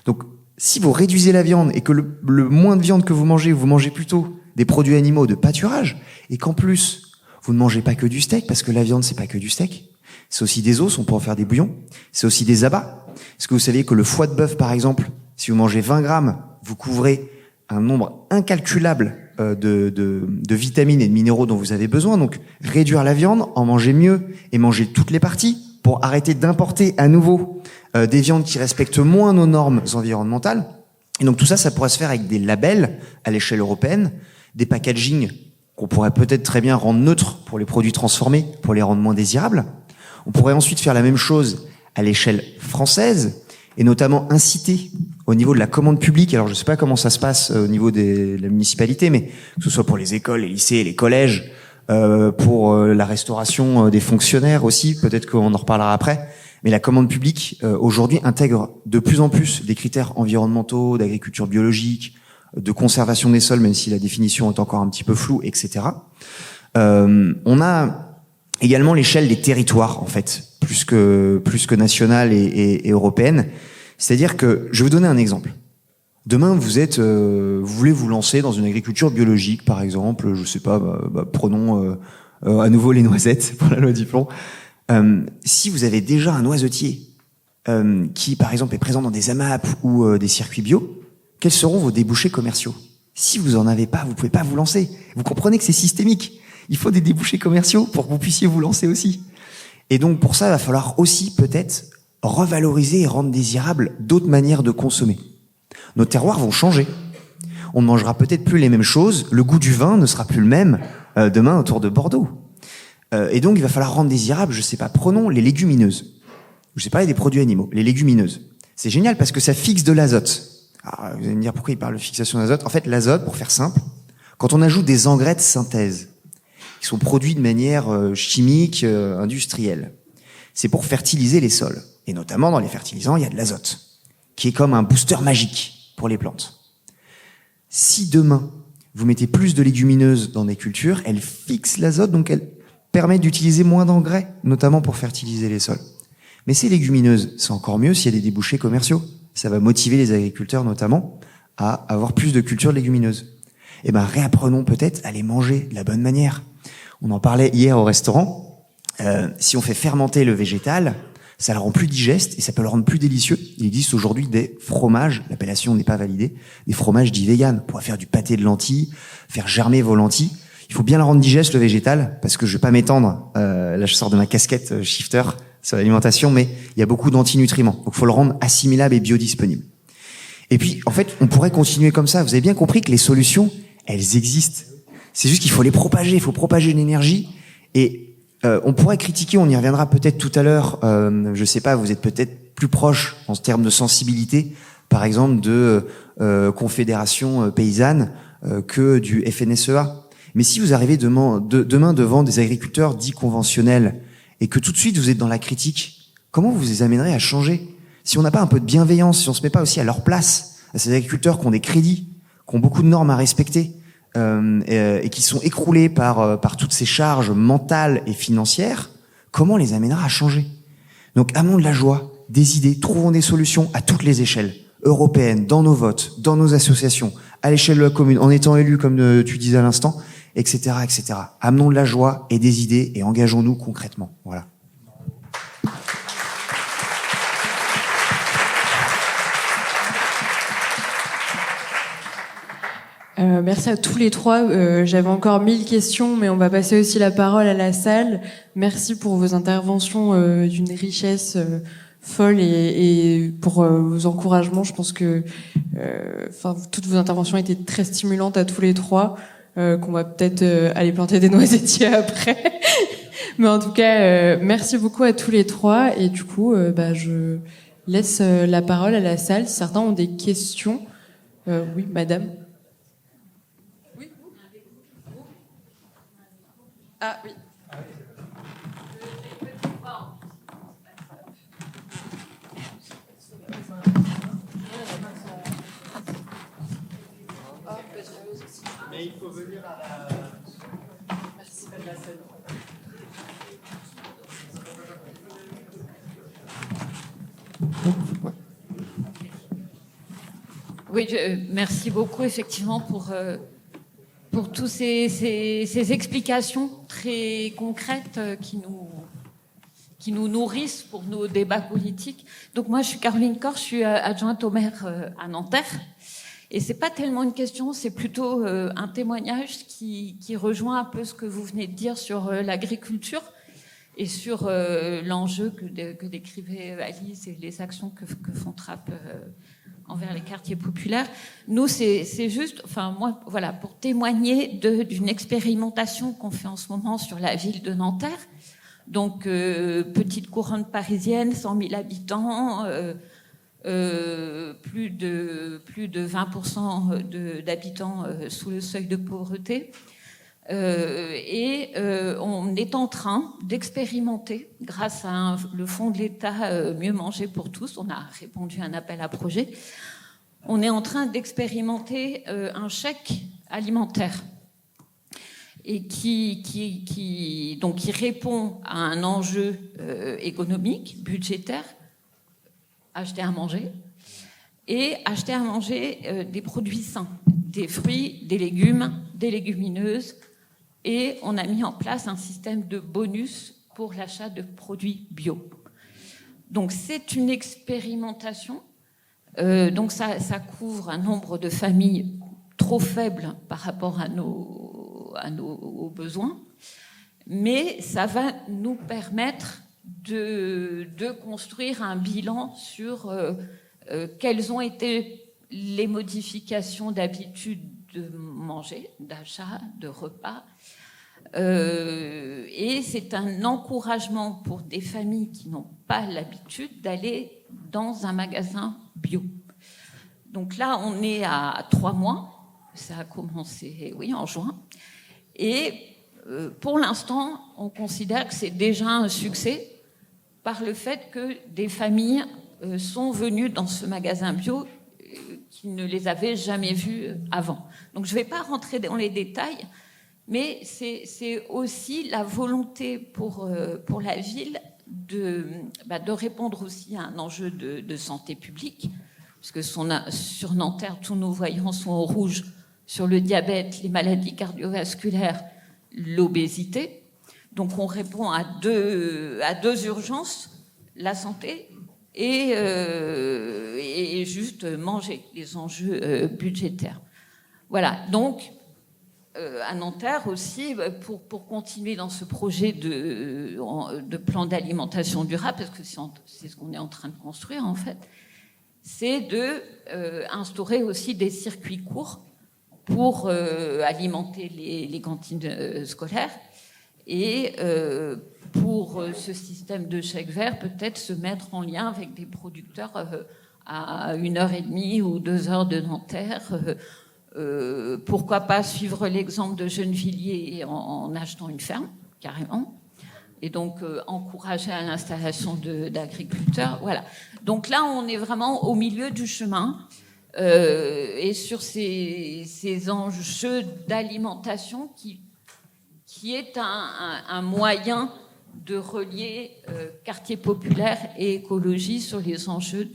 S4: Donc, si vous réduisez la viande et que le moins de viande que vous mangez plutôt des produits animaux de pâturage, et qu'en plus, vous ne mangez pas que du steak, parce que la viande, c'est pas que du steak. C'est aussi des os, on peut en faire des bouillons. C'est aussi des abats. Est-ce que vous saviez que le foie de bœuf, par exemple, si vous mangez 20 grammes, vous couvrez un nombre incalculable de vitamines et de minéraux dont vous avez besoin. Donc, réduire la viande, en manger mieux et manger toutes les parties pour arrêter d'importer à nouveau des viandes qui respectent moins nos normes environnementales. Et donc, tout ça, ça pourrait se faire avec des labels à l'échelle européenne, des packaging qu'on pourrait peut-être très bien rendre neutres pour les produits transformés, pour les rendre moins désirables. On pourrait ensuite faire la même chose à l'échelle française et notamment inciter au niveau de la commande publique. Alors, je ne sais pas comment ça se passe au niveau de la municipalité, mais que ce soit pour les écoles, les lycées, les collèges, pour la restauration des fonctionnaires aussi, peut-être qu'on en reparlera après. Mais la commande publique, aujourd'hui, intègre de plus en plus des critères environnementaux, d'agriculture biologique, de conservation des sols, même si la définition est encore un petit peu floue, etc. On a également l'échelle des territoires, en fait, plus que nationale et européenne. C'est-à-dire que, je vais vous donner un exemple. Demain, vous voulez vous lancer dans une agriculture biologique, par exemple, je sais pas, prenons à nouveau les noisettes pour la loi du plomb. Si vous avez déjà un noisetier qui, par exemple, est présent dans des AMAP ou des circuits bio, quels seront vos débouchés commerciaux ? Si vous en avez pas, vous pouvez pas vous lancer. Vous comprenez que c'est systémique. Il faut des débouchés commerciaux pour que vous puissiez vous lancer aussi. Et donc, pour ça, il va falloir aussi peut-être revaloriser et rendre désirable d'autres manières de consommer. Nos terroirs vont changer. On ne mangera peut-être plus les mêmes choses. Le goût du vin ne sera plus le même demain autour de Bordeaux. Et donc, il va falloir rendre désirable, je sais pas, prenons les légumineuses. Je sais pas, il y a des produits animaux. Les légumineuses. C'est génial parce que ça fixe de l'azote. Alors, vous allez me dire pourquoi il parle de fixation d'azote. En fait, l'azote, pour faire simple, quand on ajoute des engrais de synthèse, qui sont produits de manière chimique, industrielle, c'est pour fertiliser les sols. Et notamment, dans les fertilisants, il y a de l'azote, qui est comme un booster magique pour les plantes. Si demain, vous mettez plus de légumineuses dans des cultures, elles fixent l'azote, donc elles permettent d'utiliser moins d'engrais, notamment pour fertiliser les sols. Mais ces légumineuses, c'est encore mieux s'il y a des débouchés commerciaux. ça va motiver les agriculteurs notamment à avoir plus de cultures légumineuses. Eh ben, réapprenons peut-être à les manger de la bonne manière. On en parlait hier au restaurant. Si on fait fermenter le végétal, ça le rend plus digeste et ça peut le rendre plus délicieux. Il existe aujourd'hui des fromages, l'appellation n'est pas validée, des fromages dits véganes. On pourrait faire du pâté de lentilles, faire germer vos lentilles. Il faut bien le rendre digeste, le végétal, parce que je vais pas m'étendre, là je sors de ma casquette shifter sur l'alimentation, mais il y a beaucoup d'antinutriments. Donc il faut le rendre assimilable et biodisponible. Et puis, en fait, on pourrait continuer comme ça. Vous avez bien compris que les solutions, elles existent. C'est juste qu'il faut les propager, il faut propager l'énergie. Et on pourrait critiquer, on y reviendra peut-être tout à l'heure, je sais pas, vous êtes peut-être plus proche en termes de sensibilité, par exemple, de confédération paysanne que du FNSEA. Mais si vous arrivez demain devant des agriculteurs dits conventionnels et que tout de suite vous êtes dans la critique, comment vous les amènerez à changer ? Si on n'a pas un peu de bienveillance, si on se met pas aussi à leur place, à ces agriculteurs qui ont des crédits, qui ont beaucoup de normes à respecter, et qui sont écroulés par toutes ces charges mentales et financières, comment on les amènera à changer ? Donc, amenons de la joie, des idées, trouvons des solutions à toutes les échelles, européennes, dans nos votes, dans nos associations, à l'échelle de la commune, en étant élus, comme tu disais à l'instant, etc., etc. Amenons de la joie et des idées et engageons-nous concrètement. Voilà.
S1: Merci à tous les trois. J'avais encore 1000 questions, mais on va passer aussi la parole à la salle. Merci pour vos interventions d'une richesse folle et pour vos encouragements. Je pense que toutes vos interventions étaient très stimulantes à tous les trois, qu'on va peut-être aller planter des noisetiers après. Mais en tout cas, merci beaucoup à tous les trois. Et du coup, je laisse la parole à la salle. Si certains ont des questions. Oui, madame. Ah oui.
S2: Mais il faut venir à la... Merci à la scène.
S5: Oui, merci beaucoup effectivement pour tous ces explications très concrètes qui nous nourrissent pour nos débats politiques. Donc moi, je suis Caroline Corr, je suis adjointe au maire à Nanterre. Et c'est pas tellement une question, c'est plutôt un témoignage qui rejoint un peu ce que vous venez de dire sur l'agriculture et sur l'enjeu que décrivait Alice et les actions que font Trapp envers les quartiers populaires. Nous, c'est juste, enfin moi, voilà, pour témoigner d'une expérimentation qu'on fait en ce moment sur la ville de Nanterre. Donc petite couronne parisienne, 100 000 habitants. Plus de 20% d'habitants sous le seuil de pauvreté. On est en train d'expérimenter, grâce à le fonds de l'État Mieux manger pour tous, on a répondu à un appel à projet, on est en train d'expérimenter un chèque alimentaire et qui répond à un enjeu économique, budgétaire, acheter à manger, et acheter à manger des produits sains, des fruits, des légumes, des légumineuses, et on a mis en place un système de bonus pour l'achat de produits bio. Donc c'est une expérimentation, donc ça couvre un nombre de familles trop faible par rapport à nos besoins, mais ça va nous permettre de construire un bilan sur quelles ont été les modifications d'habitude de manger, d'achat, de repas. Et c'est un encouragement pour des familles qui n'ont pas l'habitude d'aller dans un magasin bio. Donc là, on est à 3 mois. Ça a commencé, oui, en juin. Et pour l'instant, on considère que c'est déjà un succès par le fait que des familles sont venues dans ce magasin bio qui ne les avaient jamais vus avant. Donc je ne vais pas rentrer dans les détails, mais c'est aussi la volonté pour la ville de répondre aussi à un enjeu de santé publique, puisque sur Nanterre, tous nos voyants sont au rouge, sur le diabète, les maladies cardiovasculaires, l'obésité. Donc on répond à deux urgences, la santé et juste manger, les enjeux budgétaires. Voilà, donc à Nanterre aussi, pour continuer dans ce projet de plan d'alimentation durable, parce que c'est ce qu'on est en train de construire en fait, c'est de instaurer aussi des circuits courts pour alimenter les cantines scolaires et pour ce système de chèques verts, peut-être se mettre en lien avec des producteurs à 1h30 ou 2h de Nanterre. Pourquoi pas suivre l'exemple de Gennevilliers en achetant une ferme, carrément, et donc encourager à l'installation d'agriculteurs. Voilà. Donc là, on est vraiment au milieu du chemin et sur ces enjeux d'alimentation qui est un moyen de relier quartier populaire et écologie sur les enjeux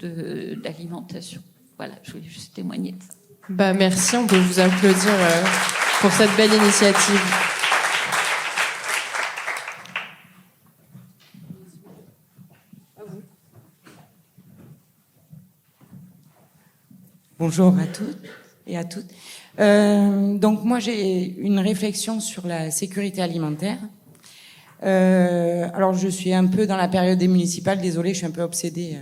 S5: d'alimentation. Voilà, je voulais juste témoigner de ça.
S1: Merci, on peut vous applaudir pour cette belle initiative.
S6: Bonjour à toutes et à toutes. Donc moi j'ai une réflexion sur la sécurité alimentaire. Alors je suis un peu dans la période des municipales, désolée, je suis un peu obsédée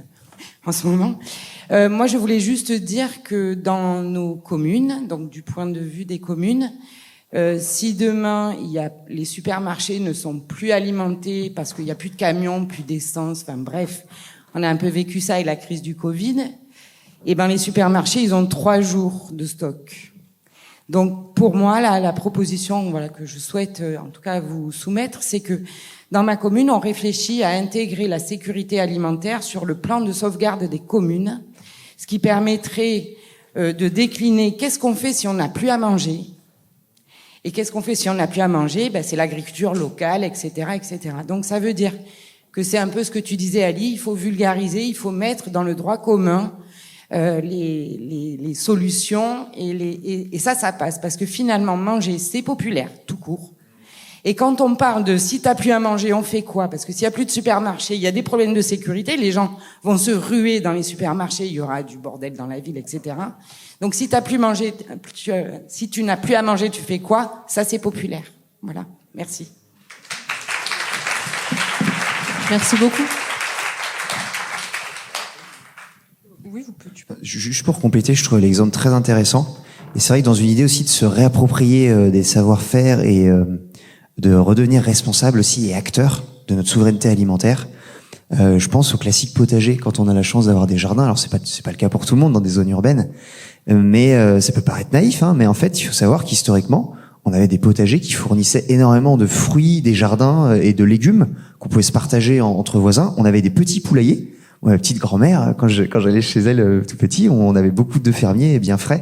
S6: en ce moment. Moi je voulais juste dire que dans nos communes, donc du point de vue des communes, si demain les supermarchés ne sont plus alimentés parce qu'il n'y a plus de camions, plus d'essence, enfin bref, on a un peu vécu ça avec la crise du Covid, et ben les supermarchés ils ont 3 jours de stock. Donc pour moi la proposition que je souhaite en tout cas vous soumettre, c'est que dans ma commune on réfléchit à intégrer la sécurité alimentaire sur le plan de sauvegarde des communes, ce qui permettrait de décliner qu'est-ce qu'on fait si on n'a plus à manger. Et qu'est-ce qu'on fait si on n'a plus à manger? C'est l'agriculture locale, etc., etc. Donc ça veut dire que c'est un peu ce que tu disais, Ali, il faut vulgariser, il faut mettre dans le droit commun les solutions et ça passe parce que finalement manger c'est populaire tout court. Et quand on parle de si t'as plus à manger, on fait quoi? Parce que s'il y a plus de supermarchés, il y a des problèmes de sécurité, les gens vont se ruer dans les supermarchés, il y aura du bordel dans la ville, etc. Donc si t'as plus mangé, si tu n'as plus à manger, tu fais quoi? Ça c'est populaire. Voilà. Merci.
S1: Merci beaucoup. Oui, tu peux.
S4: Juste pour compléter, je trouve l'exemple très intéressant. Et c'est vrai que dans une idée aussi de se réapproprier des savoir-faire et de redevenir responsable aussi et acteur de notre souveraineté alimentaire. Je pense au classique potager quand on a la chance d'avoir des jardins. Alors c'est pas le cas pour tout le monde dans des zones urbaines, mais ça peut paraître naïf, mais en fait il faut savoir qu'historiquement on avait des potagers qui fournissaient énormément de fruits, des jardins et de légumes qu'on pouvait se partager entre voisins. On avait des petits poulaillers. Ma petite grand-mère, quand j'allais chez elle tout petit, on avait beaucoup de fermiers bien frais.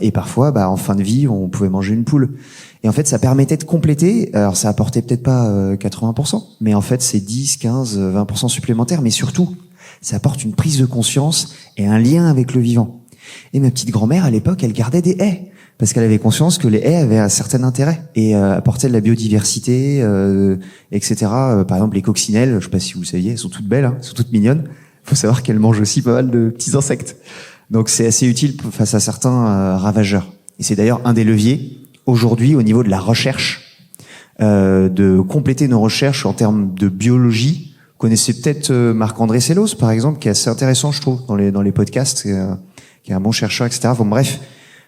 S4: Et parfois, en fin de vie, on pouvait manger une poule. Et en fait, ça permettait de compléter. Alors, ça apportait peut-être pas 80%, mais en fait, c'est 10, 15, 20% supplémentaires. Mais surtout, ça apporte une prise de conscience et un lien avec le vivant. Et ma petite grand-mère, à l'époque, elle gardait des haies. Parce qu'elle avait conscience que les haies avaient un certain intérêt et apportaient de la biodiversité, etc. Par exemple, les coccinelles, je sais pas si vous le saviez, elles sont toutes belles, elles sont toutes mignonnes. Il faut savoir qu'elles mangent aussi pas mal de petits insectes. Donc c'est assez utile face à certains ravageurs. Et c'est d'ailleurs un des leviers aujourd'hui au niveau de la recherche, de compléter nos recherches en termes de biologie. Vous connaissez peut-être Marc-André Sellos, par exemple, qui est assez intéressant, je trouve, dans les podcasts, qui est un bon chercheur, etc. Bon, bref.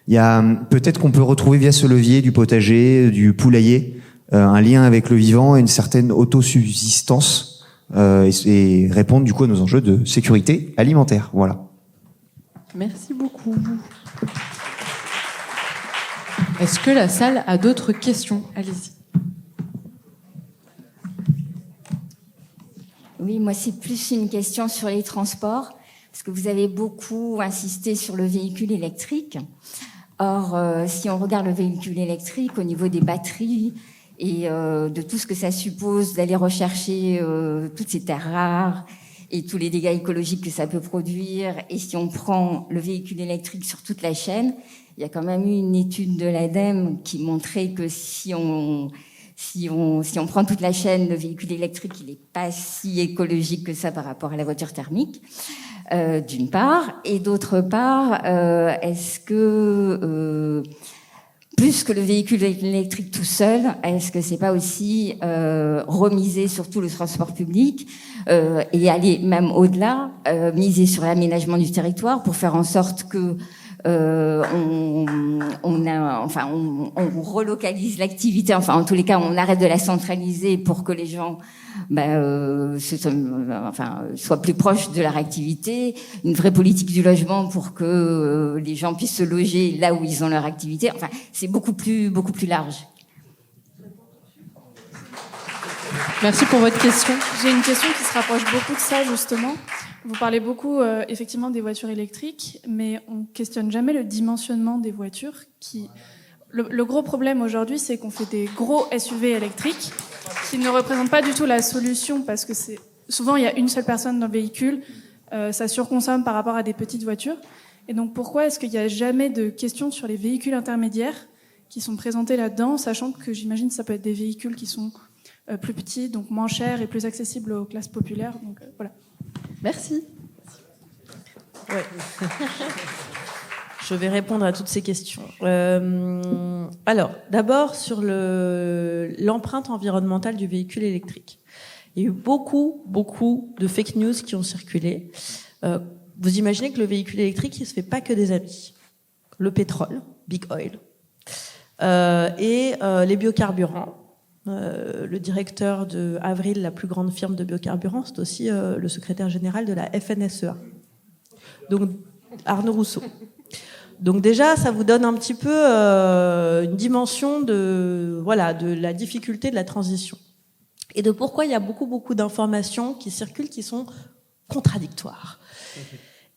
S4: Il y a peut-être qu'on peut retrouver via ce levier du potager, du poulailler, un lien avec le vivant et une certaine autosubsistance et répondre du coup à nos enjeux de sécurité alimentaire. Voilà.
S1: Merci beaucoup. Est-ce que la salle a d'autres questions? Allez-y.
S7: Oui, moi c'est plus une question sur les transports, parce que vous avez beaucoup insisté sur le véhicule électrique. Or, si on regarde le véhicule électrique au niveau des batteries et de tout ce que ça suppose d'aller rechercher toutes ces terres rares et tous les dégâts écologiques que ça peut produire. Et si on prend le véhicule électrique sur toute la chaîne, il y a quand même eu une étude de l'ADEME qui montrait que si on prend toute la chaîne, le véhicule électrique, il n'est pas si écologique que ça par rapport à la voiture thermique, d'une part. Et d'autre part, est-ce que, plus que le véhicule électrique tout seul, est-ce que c'est pas aussi remiser sur tout le transport public et aller même au-delà, miser sur l'aménagement du territoire pour faire en sorte que on relocalise l'activité, enfin en tous les cas on arrête de la centraliser pour que les gens soient plus proches de leur activité, une vraie politique du logement pour que les gens puissent se loger là où ils ont leur activité, enfin c'est beaucoup plus large.
S1: Merci pour votre question.
S8: J'ai une question qui se rapproche beaucoup de ça, justement. Vous parlez beaucoup, effectivement, des voitures électriques, mais on questionne jamais le dimensionnement des voitures. Le gros problème aujourd'hui, c'est qu'on fait des gros SUV électriques qui ne représentent pas du tout la solution, parce que souvent, il y a une seule personne dans le véhicule, ça surconsomme par rapport à des petites voitures. Et donc, pourquoi est-ce qu'il n'y a jamais de questions sur les véhicules intermédiaires qui sont présentés là-dedans, sachant que j'imagine que ça peut être des véhicules qui sont plus petits, donc moins chers et plus accessibles aux classes populaires. Donc voilà.
S1: Merci.
S3: Ouais. Je vais répondre à toutes ces questions. Alors, d'abord sur l'empreinte environnementale du véhicule électrique. Il y a eu beaucoup de fake news qui ont circulé. Vous imaginez que le véhicule électrique, il se fait pas que des amis. Le pétrole, big oil, et les biocarburants. Le directeur de Avril, la plus grande firme de biocarburants, c'est aussi le secrétaire général de la FNSEA. Donc, Arnaud Rousseau. Donc déjà, ça vous donne un petit peu une dimension de la difficulté de la transition. Et de pourquoi il y a beaucoup d'informations qui circulent qui sont contradictoires.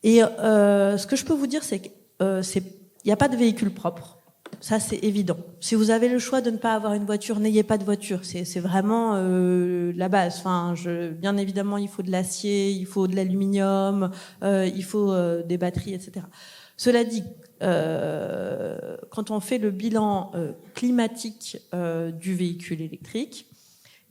S3: Et ce que je peux vous dire, c'est qu'il n'y a pas de véhicule propre. Ça, c'est évident. Si vous avez le choix de ne pas avoir une voiture, n'ayez pas de voiture. C'est vraiment la base. Enfin, bien évidemment, il faut de l'acier, il faut de l'aluminium, il faut des batteries, etc. Cela dit, quand on fait le bilan climatique du véhicule électrique,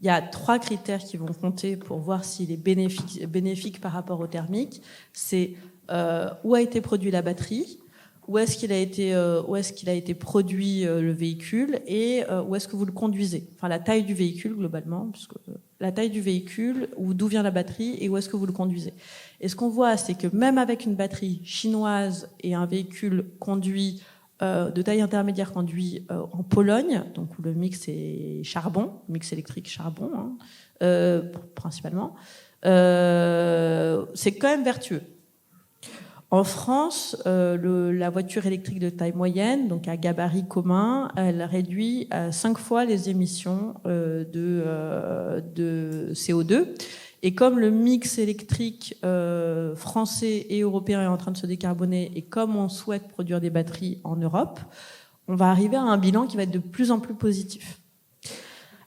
S3: il y a 3 critères qui vont compter pour voir s'il est bénéfique par rapport au thermique. C'est où a été produit la batterie, où est-ce qu'il a été produit le véhicule, et où est-ce que vous le conduisez. Enfin, la taille du véhicule globalement, puisque la taille du véhicule, ou d'où vient la batterie et où est-ce que vous le conduisez. Et ce qu'on voit, c'est que même avec une batterie chinoise et un véhicule conduit de taille intermédiaire conduit en Pologne, donc où le mix est charbon, mix électrique charbon, principalement, c'est quand même vertueux. En France, la voiture électrique de taille moyenne, donc à gabarit commun, elle réduit à 5 fois les émissions de CO2. Et comme le mix électrique français et européen est en train de se décarboner, et comme on souhaite produire des batteries en Europe, on va arriver à un bilan qui va être de plus en plus positif.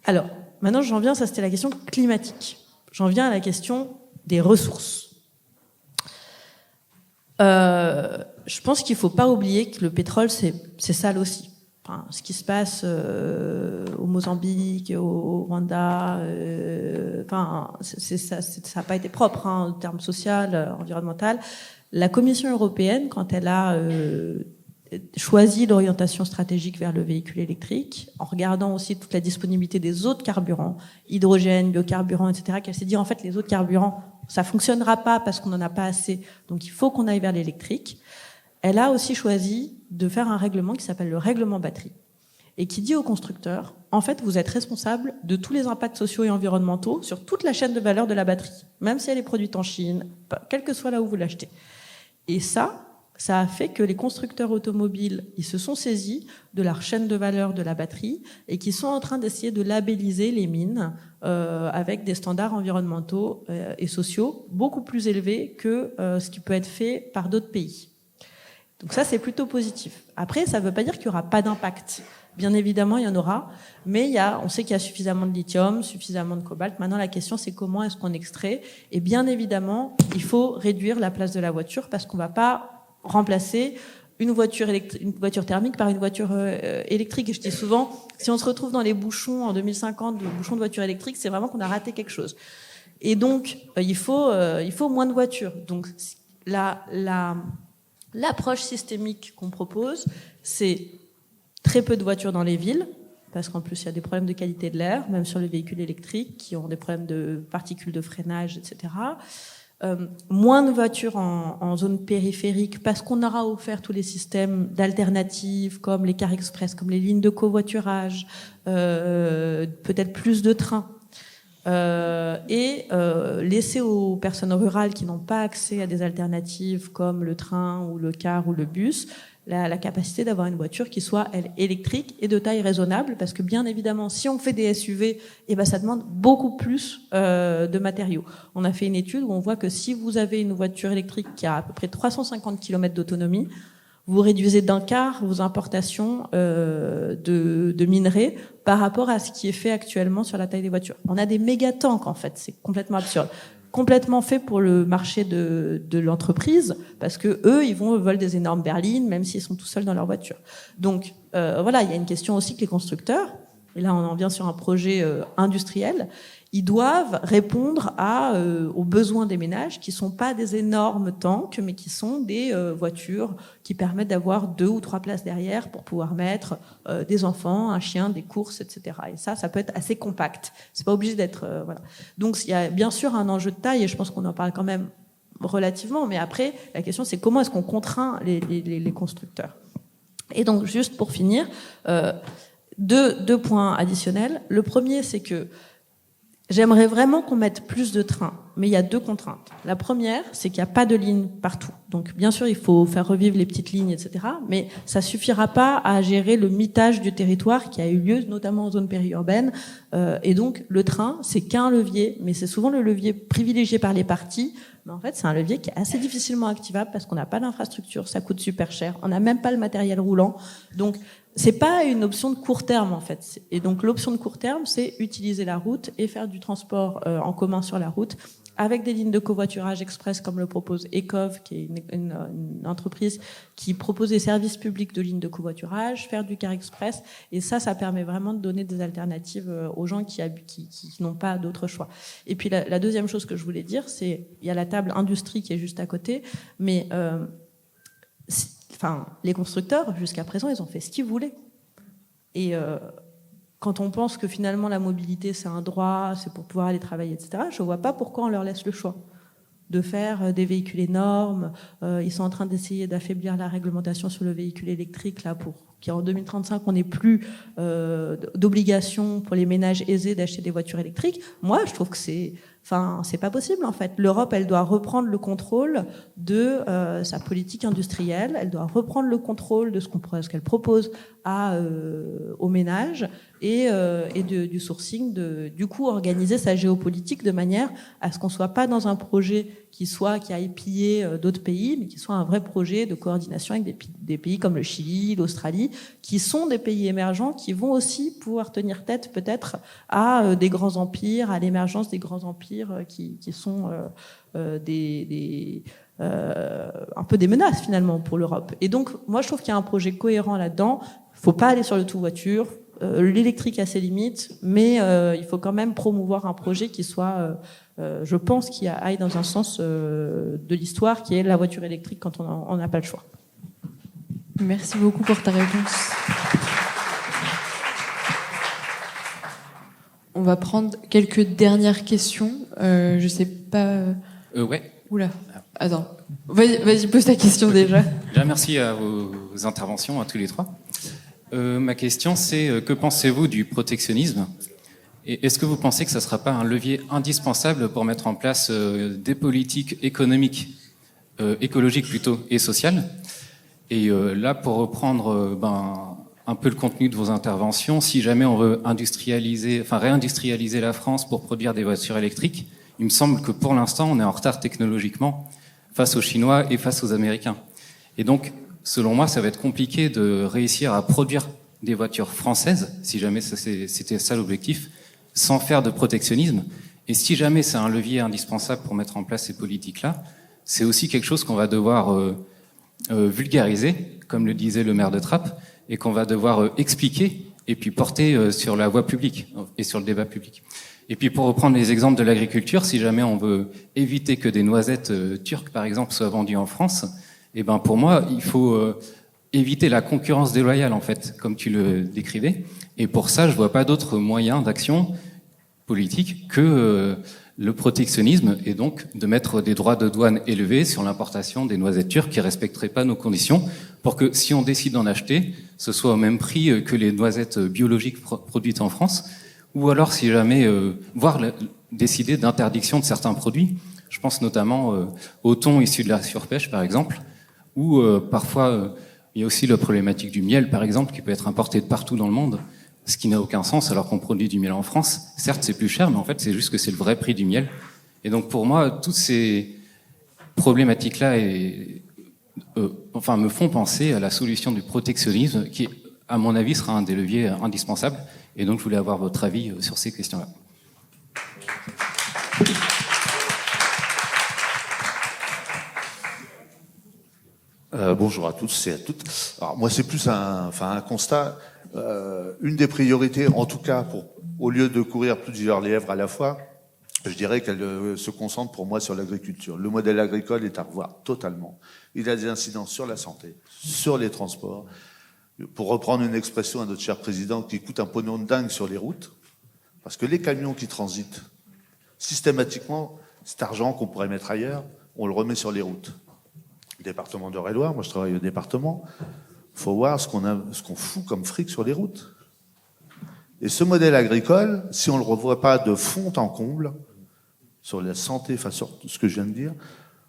S3: Alors, maintenant j'en viens, ça c'était la question climatique. J'en viens à la question des ressources. Je pense qu'il faut pas oublier que le pétrole, c'est sale aussi. Enfin, ce qui se passe au Mozambique, au Rwanda, ça n'a pas été propre en termes social, environnemental. La Commission européenne, quand elle a choisi l'orientation stratégique vers le véhicule électrique, en regardant aussi toute la disponibilité des autres carburants, hydrogène, biocarburants, etc., qu'elle s'est dit en fait les autres carburants, ça fonctionnera pas parce qu'on n'en a pas assez, donc il faut qu'on aille vers l'électrique. Elle a aussi choisi de faire un règlement qui s'appelle le règlement batterie et qui dit aux constructeurs, en fait, vous êtes responsable de tous les impacts sociaux et environnementaux sur toute la chaîne de valeur de la batterie, même si elle est produite en Chine, quel que soit là où vous l'achetez. Et ça a fait que les constructeurs automobiles, ils se sont saisis de la chaîne de valeur de la batterie et qui sont en train d'essayer de labelliser les mines avec des standards environnementaux et sociaux beaucoup plus élevés que ce qui peut être fait par d'autres pays. Donc ça, c'est plutôt positif. Après, ça ne veut pas dire qu'il n'y aura pas d'impact. Bien évidemment, il y en aura, mais on sait qu'il y a suffisamment de lithium, suffisamment de cobalt. Maintenant, la question, c'est comment est-ce qu'on extrait? Et bien évidemment, il faut réduire la place de la voiture parce qu'on va pas remplacer une voiture thermique par une voiture électrique. Et je dis souvent, si on se retrouve dans les bouchons en 2050, les bouchons de voitures électriques, c'est vraiment qu'on a raté quelque chose. Et donc, il faut moins de voitures. Donc, l'approche systémique qu'on propose, c'est très peu de voitures dans les villes, parce qu'en plus, il y a des problèmes de qualité de l'air, même sur les véhicules électriques, qui ont des problèmes de particules de freinage, etc. Moins de voitures en zone périphérique, parce qu'on aura offert tous les systèmes d'alternatives, comme les cars express, comme les lignes de covoiturage, peut-être plus de trains. Laisser aux personnes rurales qui n'ont pas accès à des alternatives comme le train ou le car ou le bus la capacité d'avoir une voiture qui soit, elle, électrique et de taille raisonnable, parce que bien évidemment, si on fait des SUV, ça demande beaucoup plus de matériaux. On a fait une étude où on voit que si vous avez une voiture électrique qui a à peu près 350 km d'autonomie, vous réduisez d'un quart vos importations de minerais par rapport à ce qui est fait actuellement sur la taille des voitures. On a des méga-tanks, en fait, c'est complètement absurde. Complètement fait pour le marché de l'entreprise, parce que eux, ils veulent des énormes berlines, même s'ils sont tout seuls dans leur voiture. Donc, voilà, il y a une question aussi que les constructeurs, et là on en vient sur un projet industriel, ils doivent répondre aux besoins des ménages, qui sont pas des énormes tanks, mais qui sont des voitures qui permettent d'avoir 2 ou 3 places derrière pour pouvoir mettre des enfants, un chien, des courses, etc. Et ça peut être assez compact. C'est pas obligé d'être voilà. Donc il y a bien sûr un enjeu de taille, et je pense qu'on en parle quand même relativement. Mais après, la question c'est comment est-ce qu'on contraint les constructeurs. Et donc juste pour finir, deux points additionnels. Le premier, c'est que j'aimerais vraiment qu'on mette plus de trains, mais il y a 2 contraintes. La première, c'est qu'il n'y a pas de lignes partout. Donc, bien sûr, il faut faire revivre les petites lignes, etc. Mais ça suffira pas à gérer le mitage du territoire qui a eu lieu, notamment en zone périurbaine. Et donc, le train, c'est qu'un levier, mais c'est souvent le levier privilégié par les partis. Mais en fait, c'est un levier qui est assez difficilement activable parce qu'on n'a pas d'infrastructure, ça coûte super cher, on n'a même pas le matériel roulant. Donc, c'est pas une option de court terme, en fait. Et donc, l'option de court terme, c'est utiliser la route et faire du transport en commun sur la route, avec des lignes de covoiturage express, comme le propose Ecov, qui est une entreprise qui propose des services publics de lignes de covoiturage, faire du car express. Et ça permet vraiment de donner des alternatives aux gens qui n'ont pas d'autre choix. Et puis, la deuxième chose que je voulais dire, c'est, il y a la table industrie qui est juste à côté, mais les constructeurs, jusqu'à présent, ils ont fait ce qu'ils voulaient. Et quand on pense que finalement la mobilité, c'est un droit, c'est pour pouvoir aller travailler, etc., je ne vois pas pourquoi on leur laisse le choix de faire des véhicules énormes. Ils sont en train d'essayer d'affaiblir la réglementation sur le véhicule électrique, là, pour qu'en 2035, on n'ait plus d'obligation pour les ménages aisés d'acheter des voitures électriques. Moi, je trouve que c'est pas possible, en fait. L'Europe, elle doit reprendre le contrôle de sa politique industrielle. Elle doit reprendre le contrôle de ce qu'elle propose aux ménages et du sourcing, du coup, organiser sa géopolitique de manière à ce qu'on soit pas dans un projet qui aille piller d'autres pays, mais qui soit un vrai projet de coordination avec des pays comme le Chili, l'Australie, qui sont des pays émergents, qui vont aussi pouvoir tenir tête peut-être à des grands empires, à l'émergence des grands empires qui sont un peu des menaces finalement pour l'Europe. Et donc, moi, je trouve qu'il y a un projet cohérent là-dedans. Il faut pas aller sur le tout voiture. L'électrique a ses limites, mais il faut quand même promouvoir un projet qui soit, je pense, qui aille dans un sens de l'histoire, qui est la voiture électrique quand on n'a pas le choix.
S1: Merci beaucoup pour ta réponse. On va prendre quelques dernières questions. Je sais pas.
S9: Ouais.
S1: Oula. Attends. Vas-y, pose ta question déjà.
S9: Déjà, merci à vos interventions, à tous les trois. Ma question, c'est que pensez-vous du protectionnisme ? Et est-ce que vous pensez que ça ne sera pas un levier indispensable pour mettre en place des politiques économiques, écologiques plutôt, et sociales ? Et là, pour reprendre un peu le contenu de vos interventions, si jamais on veut réindustrialiser la France pour produire des voitures électriques, il me semble que pour l'instant, on est en retard technologiquement face aux Chinois et face aux Américains. Et donc, selon moi, ça va être compliqué de réussir à produire des voitures françaises, si jamais c'était ça l'objectif, sans faire de protectionnisme. Et si jamais c'est un levier indispensable pour mettre en place ces politiques-là, c'est aussi quelque chose qu'on va devoir vulgariser, comme le disait le maire de Trappes, et qu'on va devoir expliquer et puis porter sur la voie publique et sur le débat public. Et puis pour reprendre les exemples de l'agriculture, si jamais on veut éviter que des noisettes turques, par exemple, soient vendues en France, eh ben pour moi, il faut éviter la concurrence déloyale, en fait, comme tu le décrivais. Et pour ça, je vois pas d'autre moyen d'action politique que le protectionnisme, et donc de mettre des droits de douane élevés sur l'importation des noisettes turques qui respecteraient pas nos conditions, pour que si on décide d'en acheter, ce soit au même prix que les noisettes biologiques produites en France, ou alors si jamais, décider d'interdiction de certains produits. Je pense notamment au thon issu de la surpêche, par exemple, ou parfois il y a aussi la problématique du miel, par exemple, qui peut être importé de partout dans le monde, ce qui n'a aucun sens alors qu'on produit du miel en France. Certes, c'est plus cher, mais en fait, c'est juste que c'est le vrai prix du miel. Et donc, pour moi, toutes ces problématiques-là me font penser à la solution du protectionnisme, qui, à mon avis, sera un des leviers indispensables. Et donc, je voulais avoir votre avis sur ces questions-là.
S10: Bonjour à tous et à toutes. Alors moi, c'est plus un constat. Une des priorités, en tout cas, au lieu de courir plusieurs lièvres à la fois, je dirais qu'elle se concentre pour moi sur l'agriculture. Le modèle agricole est à revoir totalement. Il a des incidences sur la santé, sur les transports. Pour reprendre une expression à notre cher président, qui coûte un pognon de dingue sur les routes, parce que les camions qui transitent, systématiquement, cet argent qu'on pourrait mettre ailleurs, on le remet sur les routes. Le département d'Eure-et-Loire, moi je travaille au département, faut voir ce qu'on fout comme fric sur les routes. Et ce modèle agricole, si on ne le revoit pas de fond en comble, sur la santé, enfin sur tout ce que je viens de dire,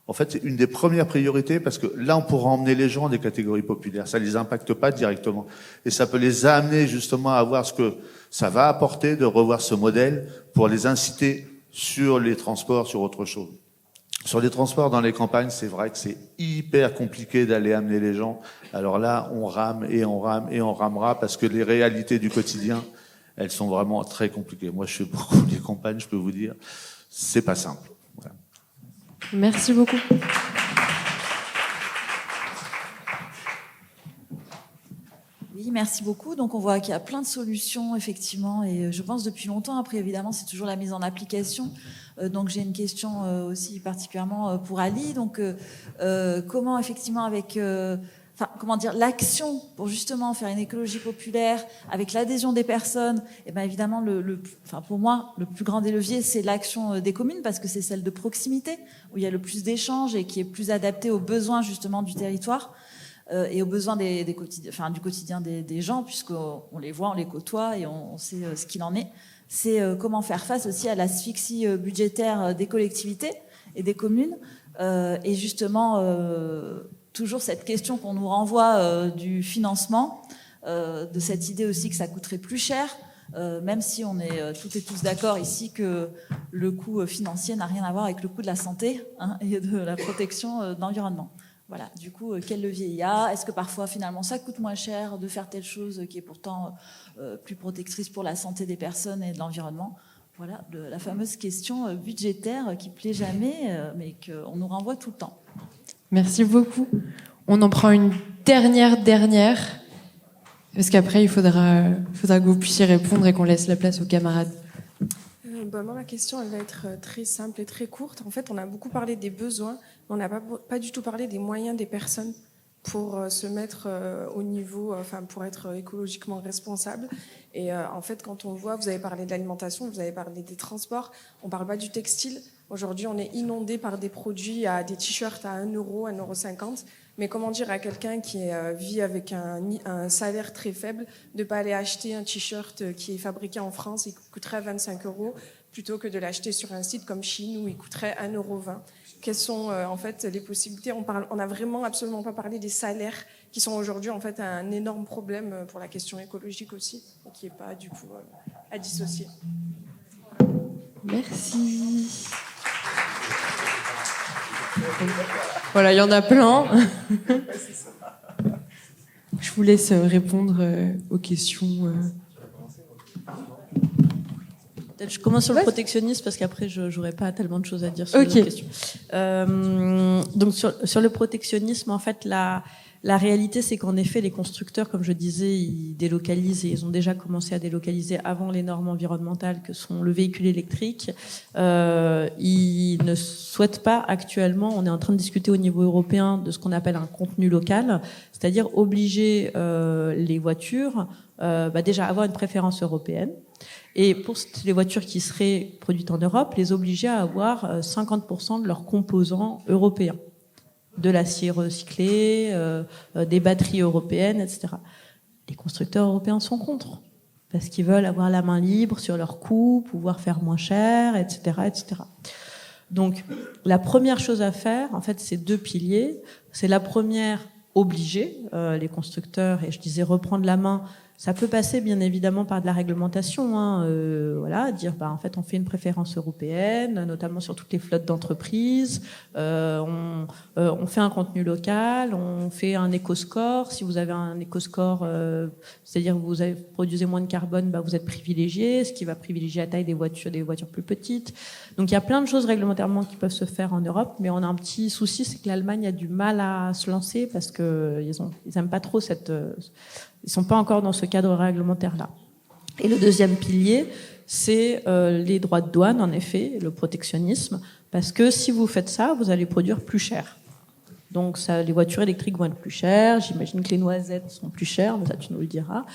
S10: en fait, c'est une des premières priorités, parce que là, on pourra emmener les gens des catégories populaires. Ça les impacte pas directement. Et ça peut les amener justement à voir ce que ça va apporter de revoir ce modèle pour les inciter sur les transports, sur autre chose. Sur les transports dans les campagnes, c'est vrai que c'est hyper compliqué d'aller amener les gens. Alors là, on rame et on rame et on ramera, parce que les réalités du quotidien, elles sont vraiment très compliquées. Moi, je fais beaucoup les campagnes, je peux vous dire, c'est pas simple. Voilà.
S1: Merci beaucoup.
S11: Oui, merci beaucoup. Donc on voit qu'il y a plein de solutions, effectivement, et je pense depuis longtemps. Après, évidemment, c'est toujours la mise en application. Donc j'ai une question aussi particulièrement pour Ali. Donc comment, effectivement, avec comment dire, l'action pour justement faire une écologie populaire avec l'adhésion des personnes, et bien évidemment pour moi le plus grand des leviers, c'est l'action des communes, parce que c'est celle de proximité où il y a le plus d'échanges et qui est plus adaptée aux besoins justement du territoire et aux besoins du quotidien des gens, puisqu'on les voit, on les côtoie et on sait ce qu'il en est. C'est comment faire face aussi à l'asphyxie budgétaire des collectivités et des communes, et justement toujours cette question qu'on nous renvoie du financement, de cette idée aussi que ça coûterait plus cher, même si on est toutes et tous d'accord ici que le coût financier n'a rien à voir avec le coût de la santé et de la protection de l'environnement. Voilà, du coup, quel levier il y a? Est-ce que parfois, finalement, ça coûte moins cher de faire telle chose qui est pourtant plus protectrice pour la santé des personnes et de l'environnement? Voilà, la fameuse question budgétaire qui plaît jamais, mais qu'on nous renvoie tout le temps.
S1: Merci beaucoup. On en prend une dernière, parce qu'après, il faudra que vous puissiez répondre et qu'on laisse la place aux camarades.
S12: Moi, ma question, elle va être très simple et très courte. En fait, on a beaucoup parlé des besoins, mais on n'a pas du tout parlé des moyens des personnes pour se mettre au niveau, pour être écologiquement responsable. Et en fait, quand on voit, vous avez parlé de l'alimentation, vous avez parlé des transports, on parle pas du textile. Aujourd'hui, on est inondé par des produits, à des t-shirts à 1 euro, 1,50 €. Mais comment dire à quelqu'un qui vit avec un salaire très faible de pas aller acheter un t-shirt qui est fabriqué en France et qui coûterait 25 € plutôt que de l'acheter sur un site comme Chine où il coûterait 1,20 €. Quelles sont en fait les possibilités? On n'a vraiment absolument pas parlé des salaires qui sont aujourd'hui en fait un énorme problème pour la question écologique aussi, et qui n'est pas du coup à dissocier.
S1: Merci. Voilà, il y en a plein. Je vous laisse répondre aux questions.
S3: Peut-être je commence sur le protectionnisme parce qu'après je n'aurai pas tellement de choses à dire sur les questions. Donc sur le protectionnisme, en fait, la réalité, c'est qu'en effet, les constructeurs, comme je disais, ils délocalisent et ils ont déjà commencé à délocaliser avant les normes environnementales que sont le véhicule électrique. Ils ne souhaitent pas actuellement, on est en train de discuter au niveau européen de ce qu'on appelle un contenu local, c'est-à-dire obliger les voitures déjà à avoir une préférence européenne. Et pour les voitures qui seraient produites en Europe, les obliger à avoir 50% de leurs composants européens. De l'acier recyclé, des batteries européennes, etc. Les constructeurs européens sont contre, parce qu'ils veulent avoir la main libre sur leurs coûts, pouvoir faire moins cher, etc., etc. Donc, la première chose à faire, en fait, c'est 2 piliers. C'est la première, obliger les constructeurs, et je disais reprendre la main. Ça peut passer bien évidemment par de la réglementation, voilà, dire en fait on fait une préférence européenne, notamment sur toutes les flottes d'entreprises, on fait un contenu local, on fait un éco-score. Si vous avez un éco-score, c'est-à-dire que vous produisez moins de carbone, vous êtes privilégié, ce qui va privilégier la taille des voitures plus petites. Donc il y a plein de choses réglementairement qui peuvent se faire en Europe, mais on a un petit souci, c'est que l'Allemagne a du mal à se lancer parce que ils aiment pas trop ils sont pas encore dans ce cadre réglementaire-là. Et le deuxième pilier, c'est les droits de douane, en effet, le protectionnisme, parce que si vous faites ça, vous allez produire plus cher. Donc les voitures électriques vont être plus chères, j'imagine que les noisettes sont plus chères, mais ça tu nous le diras.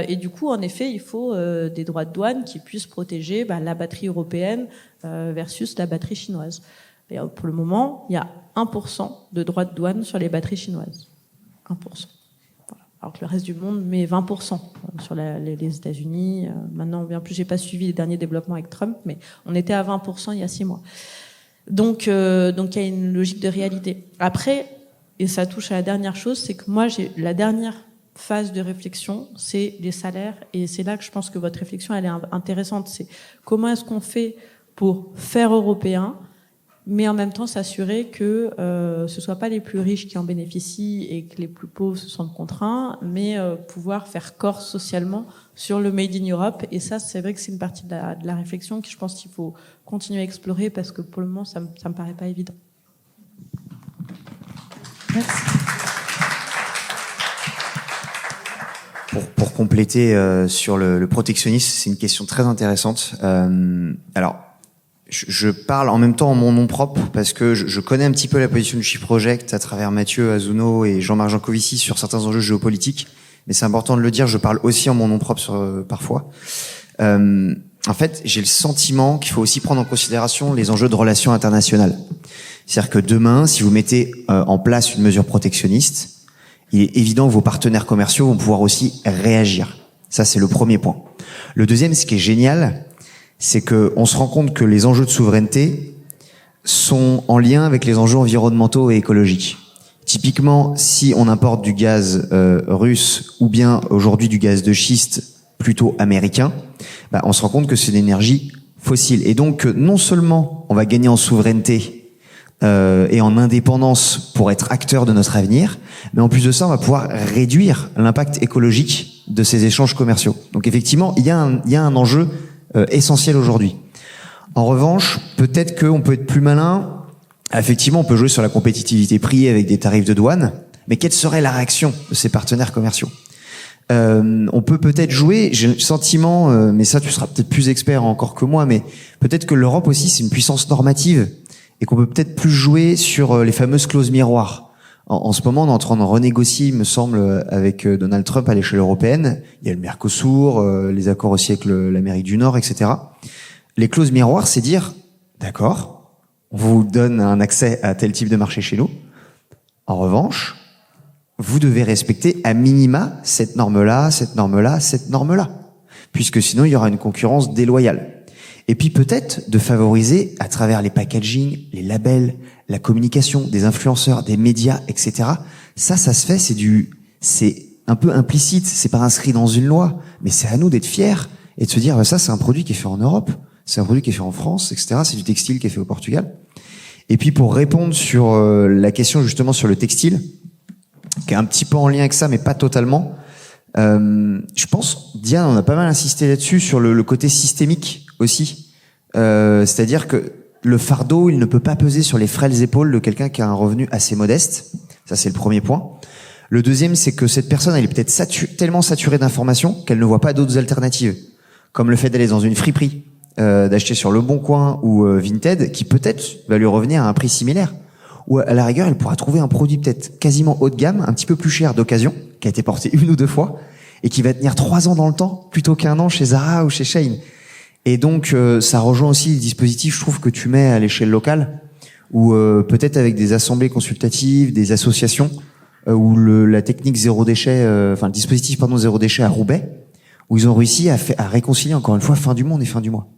S3: Et du coup, en effet, il faut des droits de douane qui puissent protéger la batterie européenne versus la batterie chinoise. Et pour le moment, il y a 1% de droits de douane sur les batteries chinoises. 1%. Alors que le reste du monde met 20% sur les États-Unis. Maintenant, bien plus, j'ai pas suivi les derniers développements avec Trump, mais on était à 20% il y a 6 mois. Donc il y a une logique de réalité. Après, et ça touche à la dernière chose, c'est que moi, la dernière phase de réflexion, c'est les salaires, et c'est là que je pense que votre réflexion, elle est intéressante. C'est comment est-ce qu'on fait pour faire européen, mais en même temps s'assurer que ce soit pas les plus riches qui en bénéficient et que les plus pauvres se sentent contraints, mais pouvoir faire corps socialement sur le Made in Europe. Et ça, c'est vrai que c'est une partie de la réflexion que je pense qu'il faut continuer à explorer, parce que pour le moment, ça me paraît pas évident.
S1: Merci.
S4: Pour compléter sur le protectionnisme, c'est une question très intéressante. Alors, je parle en même temps en mon nom propre parce que je connais un petit peu la position du Shift Project à travers Mathieu Azuno et Jean-Marc Jancovici sur certains enjeux géopolitiques. Mais c'est important de le dire, je parle aussi en mon nom propre parfois. En fait, j'ai le sentiment qu'il faut aussi prendre en considération les enjeux de relations internationales. C'est-à-dire que demain, si vous mettez en place une mesure protectionniste, il est évident que vos partenaires commerciaux vont pouvoir aussi réagir. Ça, c'est le premier point. Le deuxième, ce qui est génial, c'est que on se rend compte que les enjeux de souveraineté sont en lien avec les enjeux environnementaux et écologiques. Typiquement, si on importe du gaz russe ou bien aujourd'hui du gaz de schiste plutôt américain, on se rend compte que c'est d'énergie fossile. Et donc, non seulement on va gagner en souveraineté et en indépendance pour être acteur de notre avenir, mais en plus de ça, on va pouvoir réduire l'impact écologique de ces échanges commerciaux. Donc effectivement, il y a un enjeu essentiel aujourd'hui. En revanche, peut-être qu'on peut être plus malin. Effectivement, on peut jouer sur la compétitivité prix avec des tarifs de douane, mais quelle serait la réaction de ces partenaires commerciaux ? On peut peut-être jouer, j'ai le sentiment, mais ça tu seras peut-être plus expert encore que moi, mais peut-être que l'Europe aussi c'est une puissance normative et qu'on peut peut-être plus jouer sur les fameuses clauses miroirs. En ce moment, on est en train de renégocier, il me semble, avec Donald Trump à l'échelle européenne. Il y a le Mercosur, les accords aussi avec l'Amérique du Nord, etc. Les clauses miroirs, c'est dire, d'accord, on vous donne un accès à tel type de marché chez nous. En revanche, vous devez respecter à minima cette norme-là, cette norme-là, cette norme-là. Puisque sinon, il y aura une concurrence déloyale. Et puis peut-être de favoriser, à travers les packaging, les labels, la communication, des influenceurs, des médias, etc. Ça se fait, c'est un peu implicite, c'est pas inscrit dans une loi, mais c'est à nous d'être fiers et de se dire, ça c'est un produit qui est fait en Europe, c'est un produit qui est fait en France, etc. C'est du textile qui est fait au Portugal. Et puis pour répondre sur la question justement sur le textile, qui est un petit peu en lien avec ça, mais pas totalement. Je pense, Diane, on a pas mal insisté là-dessus, sur le côté systémique aussi. C'est-à-dire que le fardeau, il ne peut pas peser sur les frêles épaules de quelqu'un qui a un revenu assez modeste. Ça, c'est le premier point. Le deuxième, c'est que cette personne, elle est peut-être tellement saturée d'informations qu'elle ne voit pas d'autres alternatives. Comme le fait d'aller dans une friperie, d'acheter sur Le Bon Coin ou Vinted, qui peut-être va lui revenir à un prix similaire. Ou à la rigueur, elle pourra trouver un produit peut-être quasiment haut de gamme, un petit peu plus cher d'occasion, qui a été porté 1 ou 2 fois, et qui va tenir 3 ans dans le temps, plutôt qu'1 an chez Zara ou chez Shein. Et donc, ça rejoint aussi les dispositifs, je trouve, que tu mets à l'échelle locale, ou peut-être avec des assemblées consultatives, des associations, ou la technique zéro déchet, le dispositif zéro déchet à Roubaix, où ils ont réussi à réconcilier encore une fois fin du monde et fin du mois.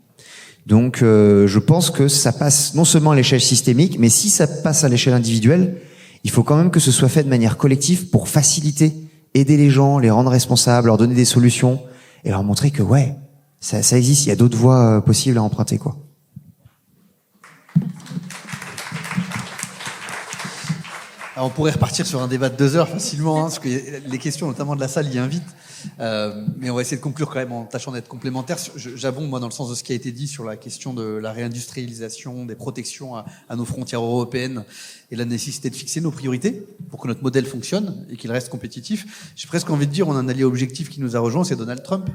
S4: Donc, je pense que ça passe non seulement à l'échelle systémique, mais si ça passe à l'échelle individuelle, il faut quand même que ce soit fait de manière collective pour faciliter, aider les gens, les rendre responsables, leur donner des solutions et leur montrer que ouais, ça existe, il y a d'autres voies possibles à emprunter, quoi.
S2: Alors, on pourrait repartir sur un débat de 2 heures facilement, parce que les questions, notamment de la salle, y invitent. Mais on va essayer de conclure quand même en tâchant d'être complémentaire. J'abonde, moi, dans le sens de ce qui a été dit sur la question de la réindustrialisation, des protections à nos frontières européennes et la nécessité de fixer nos priorités pour que notre modèle fonctionne et qu'il reste compétitif. J'ai presque envie de dire, on a un allié objectif qui nous a rejoint, c'est Donald Trump.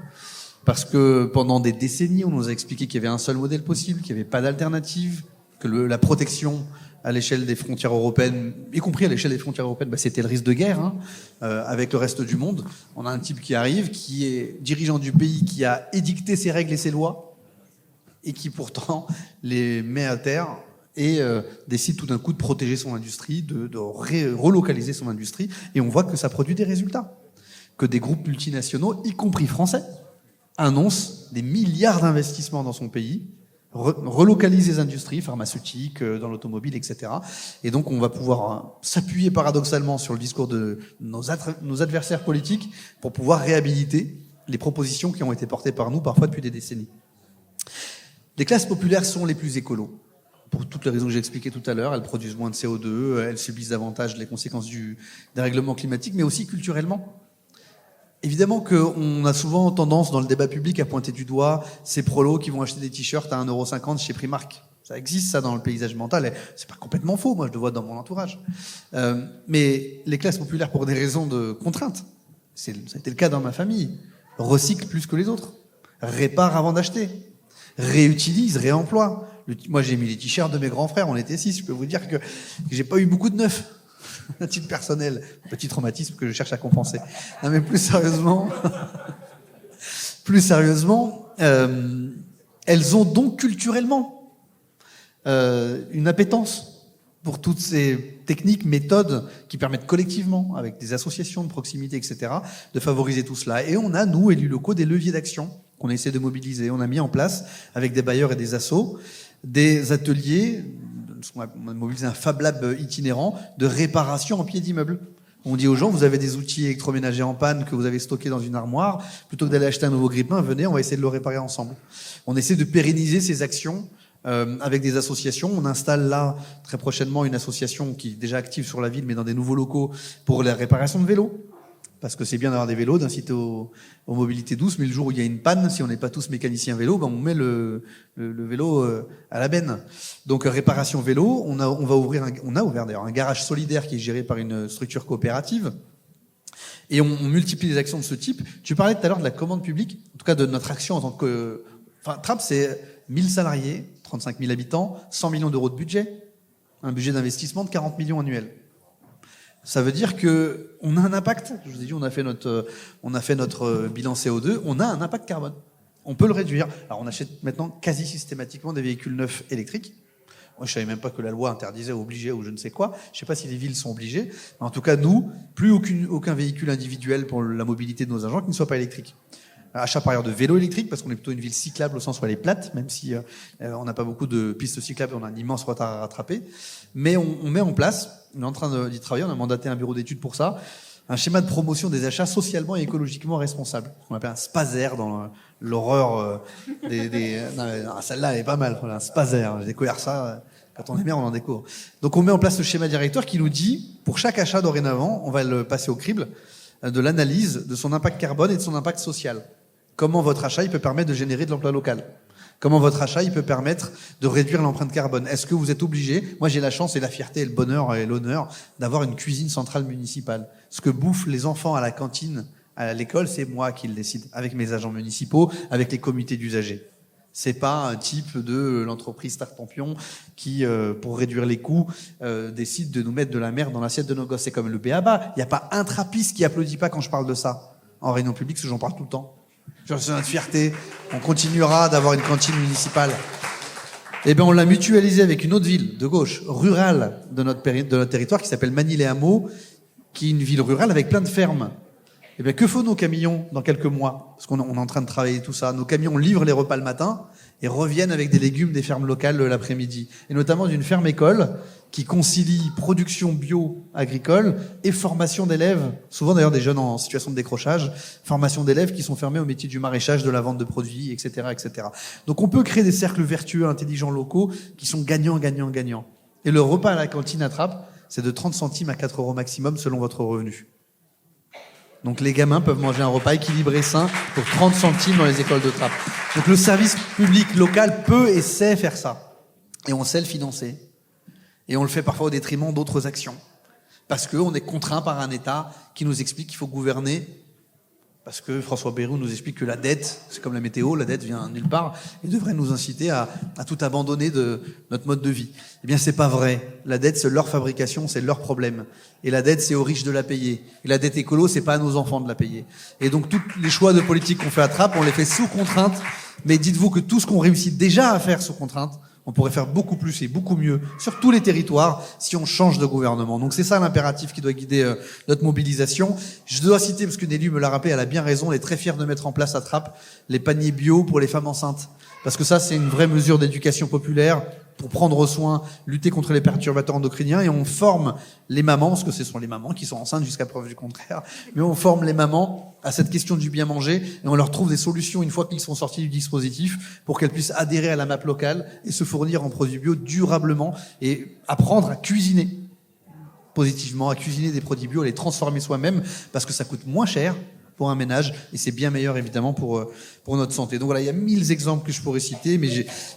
S2: Parce que pendant des décennies, on nous a expliqué qu'il y avait un seul modèle possible, qu'il n'y avait pas d'alternative, que la protection à l'échelle des frontières européennes, y compris à l'échelle des frontières européennes, c'était le risque de guerre avec le reste du monde. On a un type qui arrive, qui est dirigeant du pays, qui a édicté ses règles et ses lois, et qui pourtant les met à terre et décide tout d'un coup de protéger son industrie, de relocaliser son industrie. Et on voit que ça produit des résultats. Que des groupes multinationaux, y compris français, annoncent des milliards d'investissements dans son pays, relocalise les industries pharmaceutiques, dans l'automobile, etc. Et donc on va pouvoir s'appuyer paradoxalement sur le discours de nos adversaires politiques pour pouvoir réhabiliter les propositions qui ont été portées par nous, parfois depuis des décennies. Les classes populaires sont les plus écolos. Pour toutes les raisons que j'ai expliquées tout à l'heure, elles produisent moins de CO2, elles subissent davantage les conséquences du dérèglement climatique, mais aussi culturellement. Évidemment qu'on a souvent tendance dans le débat public à pointer du doigt ces prolos qui vont acheter des t-shirts à 1,50 € chez Primark. Ça existe, ça, dans le paysage mental. C'est pas complètement faux, moi je le vois dans mon entourage. Mais les classes populaires, pour des raisons de contrainte, ça a été le cas dans ma famille, recyclent plus que les autres, réparent avant d'acheter, réutilisent, réemploient. Moi j'ai mis les t-shirts de mes grands frères, on était 6, je peux vous dire que j'ai pas eu beaucoup de neufs. Un titre personnel, petit traumatisme que je cherche à compenser. Non mais plus sérieusement, elles ont donc culturellement une appétence pour toutes ces techniques, méthodes qui permettent collectivement, avec des associations de proximité, etc., de favoriser tout cela. Et on a, nous, élus locaux, des leviers d'action qu'on essaie de mobiliser. On a mis en place, avec des bailleurs et des assos, des ateliers. On a mobilisé un Fab Lab itinérant de réparation en pied d'immeuble. On dit aux gens, vous avez des outils électroménagers en panne que vous avez stockés dans une armoire, plutôt que d'aller acheter un nouveau grille-pain, venez, on va essayer de le réparer ensemble. On essaie de pérenniser ces actions avec des associations. On installe là, très prochainement, une association qui est déjà active sur la ville, mais dans des nouveaux locaux, pour la réparation de vélos. Parce que c'est bien d'avoir des vélos, d'inciter aux mobilités douces, mais le jour où il y a une panne, si on n'est pas tous mécaniciens vélo, on met le vélo à la benne. Donc réparation vélo, on a ouvert d'ailleurs un garage solidaire qui est géré par une structure coopérative. Et on multiplie les actions de ce type. Tu parlais tout à l'heure de la commande publique, en tout cas de notre action en tant que... Trapp, c'est 1000 salariés, 35 000 habitants, 100 millions d'euros de budget, un budget d'investissement de 40 millions annuels. Ça veut dire que on a un impact. Je vous ai dit, on a fait notre bilan CO2. On a un impact carbone. On peut le réduire. Alors, on achète maintenant quasi systématiquement des véhicules neufs électriques. Moi, je savais même pas que la loi interdisait ou obligeait ou je ne sais quoi. Je sais pas si les villes sont obligées. Mais en tout cas, nous, plus aucun véhicule individuel pour la mobilité de nos agents qui ne soit pas électrique. Achat par ailleurs de vélos électriques, parce qu'on est plutôt une ville cyclable au sens où elle est plate, même si on n'a pas beaucoup de pistes cyclables, on a un immense retard à rattraper. Mais on met en place, on est en train d'y travailler, on a mandaté un bureau d'études pour ça, un schéma de promotion des achats socialement et écologiquement responsables. On appelle un SPASER dans l'horreur des... Non, celle-là, elle est pas mal, voilà, un SPASER. J'ai découvert ça Quand on est maire, on en découvre. Donc on met en place le schéma directeur qui nous dit, pour chaque achat dorénavant, on va le passer au crible, de l'analyse de son impact carbone et de son impact social. Comment votre achat il peut permettre de générer de l'emploi local? Comment votre achat il peut permettre de réduire l'empreinte carbone? Est-ce que vous êtes obligé? Moi j'ai la chance et la fierté et le bonheur et l'honneur d'avoir une cuisine centrale municipale. Ce que bouffent les enfants à la cantine, à l'école, c'est moi qui le décide, avec mes agents municipaux, avec les comités d'usagers. C'est pas un type de l'entreprise Tartampion qui, pour réduire les coûts, décide de nous mettre de la merde dans l'assiette de nos gosses. C'est comme le b.a.-ba. Il n'y a pas un trappiste qui applaudit pas quand je parle de ça en réunion publique, parce que j'en parle tout le temps. C'est notre fierté. On continuera d'avoir une cantine municipale. Eh bien, on l'a mutualisé avec une autre ville de gauche, rurale de notre territoire, qui s'appelle Magny-les-Hameaux, qui est une ville rurale avec plein de fermes. Eh bien, que font nos camions dans quelques mois? Parce qu'on est en train de travailler tout ça. Nos camions livrent les repas le matin et reviennent avec des légumes des fermes locales l'après-midi. Et notamment d'une ferme-école qui concilie production bio-agricole et formation d'élèves, souvent d'ailleurs des jeunes en situation de décrochage, formation d'élèves qui sont formés au métier du maraîchage, de la vente de produits, etc., etc. Donc on peut créer des cercles vertueux, intelligents, locaux, qui sont gagnants, gagnants, gagnants. Et le repas à la cantine à Trappes, c'est de 30 centimes à 4 € maximum selon votre revenu. Donc les gamins peuvent manger un repas équilibré sain pour 30 centimes dans les écoles de Trappes. Donc le service public local peut et sait faire ça. Et on sait le financer. Et on le fait parfois au détriment d'autres actions. Parce qu'on est contraint par un État qui nous explique qu'il faut gouverner. Parce que François Bayrou nous explique que la dette, c'est comme la météo, la dette vient nulle part et devrait nous inciter à tout abandonner de notre mode de vie. Eh bien, c'est pas vrai. La dette, c'est leur fabrication, c'est leur problème. Et la dette, c'est aux riches de la payer. Et la dette écolo, c'est pas à nos enfants de la payer. Et donc, tous les choix de politique qu'on fait à Trappes, on les fait sous contrainte. Mais dites-vous que tout ce qu'on réussit déjà à faire sous contrainte, on pourrait faire beaucoup plus et beaucoup mieux sur tous les territoires si on change de gouvernement. Donc c'est ça l'impératif qui doit guider notre mobilisation. Je dois citer, parce qu'une élue me l'a rappelé, elle a bien raison, elle est très fière de mettre en place à Trappes les paniers bio pour les femmes enceintes. Parce que ça, c'est une vraie mesure d'éducation populaire pour prendre soin, lutter contre les perturbateurs endocriniens, et on forme les mamans, parce que ce sont les mamans qui sont enceintes jusqu'à preuve du contraire, mais on forme les mamans à cette question du bien manger, et on leur trouve des solutions une fois qu'ils sont sortis du dispositif pour qu'elles puissent adhérer à la MAP locale et se fournir en produits bio durablement et apprendre à cuisiner positivement, à cuisiner des produits bio, à les transformer soi-même, parce que ça coûte moins cher pour un ménage, et c'est bien meilleur évidemment pour notre santé. Donc voilà, il y a 1000 exemples que je pourrais citer, mais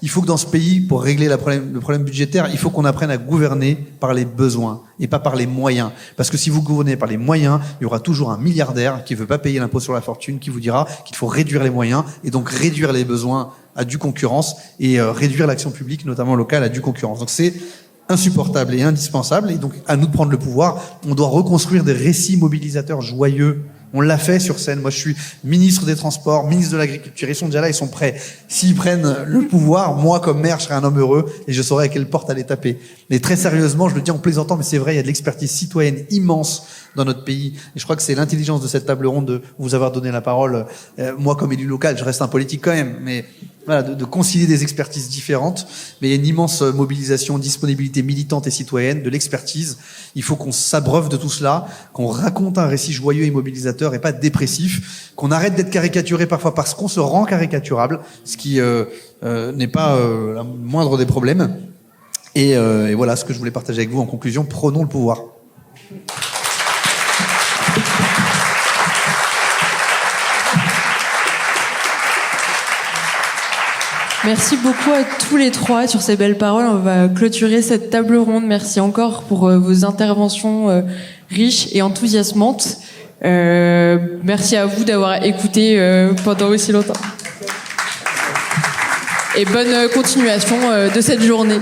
S2: il faut que dans ce pays, pour régler le problème budgétaire, il faut qu'on apprenne à gouverner par les besoins et pas par les moyens. Parce que si vous gouvernez par les moyens, il y aura toujours un milliardaire qui veut pas payer l'impôt sur la fortune, qui vous dira qu'il faut réduire les moyens et donc réduire les besoins à due concurrence et réduire l'action publique, notamment locale, à due concurrence. Donc c'est insupportable et indispensable, et donc à nous de prendre le pouvoir. On doit reconstruire des récits mobilisateurs joyeux. On l'a fait sur scène. Moi, je suis ministre des Transports, ministre de l'Agriculture. Ils sont déjà là, ils sont prêts. S'ils prennent le pouvoir, moi, comme maire, je serai un homme heureux et je saurai à quelle porte aller taper. Mais très sérieusement, je le dis en plaisantant, mais c'est vrai, il y a de l'expertise citoyenne immense dans notre pays. Et je crois que c'est l'intelligence de cette table ronde de vous avoir donné la parole. Moi, comme élu local, je reste un politique quand même, mais voilà, de concilier des expertises différentes. Mais il y a une immense mobilisation, disponibilité militante et citoyenne, de l'expertise. Il faut qu'on s'abreuve de tout cela, qu'on raconte un récit joyeux et mobilisateur et pas dépressif, qu'on arrête d'être caricaturé parfois parce qu'on se rend caricaturable, ce qui n'est pas la moindre des problèmes. Et voilà ce que je voulais partager avec vous en conclusion. Prenons le pouvoir.
S1: Merci beaucoup à tous les trois sur ces belles paroles. On va clôturer cette table ronde. Merci encore pour vos interventions riches et enthousiasmantes. Merci à vous d'avoir écouté pendant aussi longtemps. Et bonne continuation de cette journée.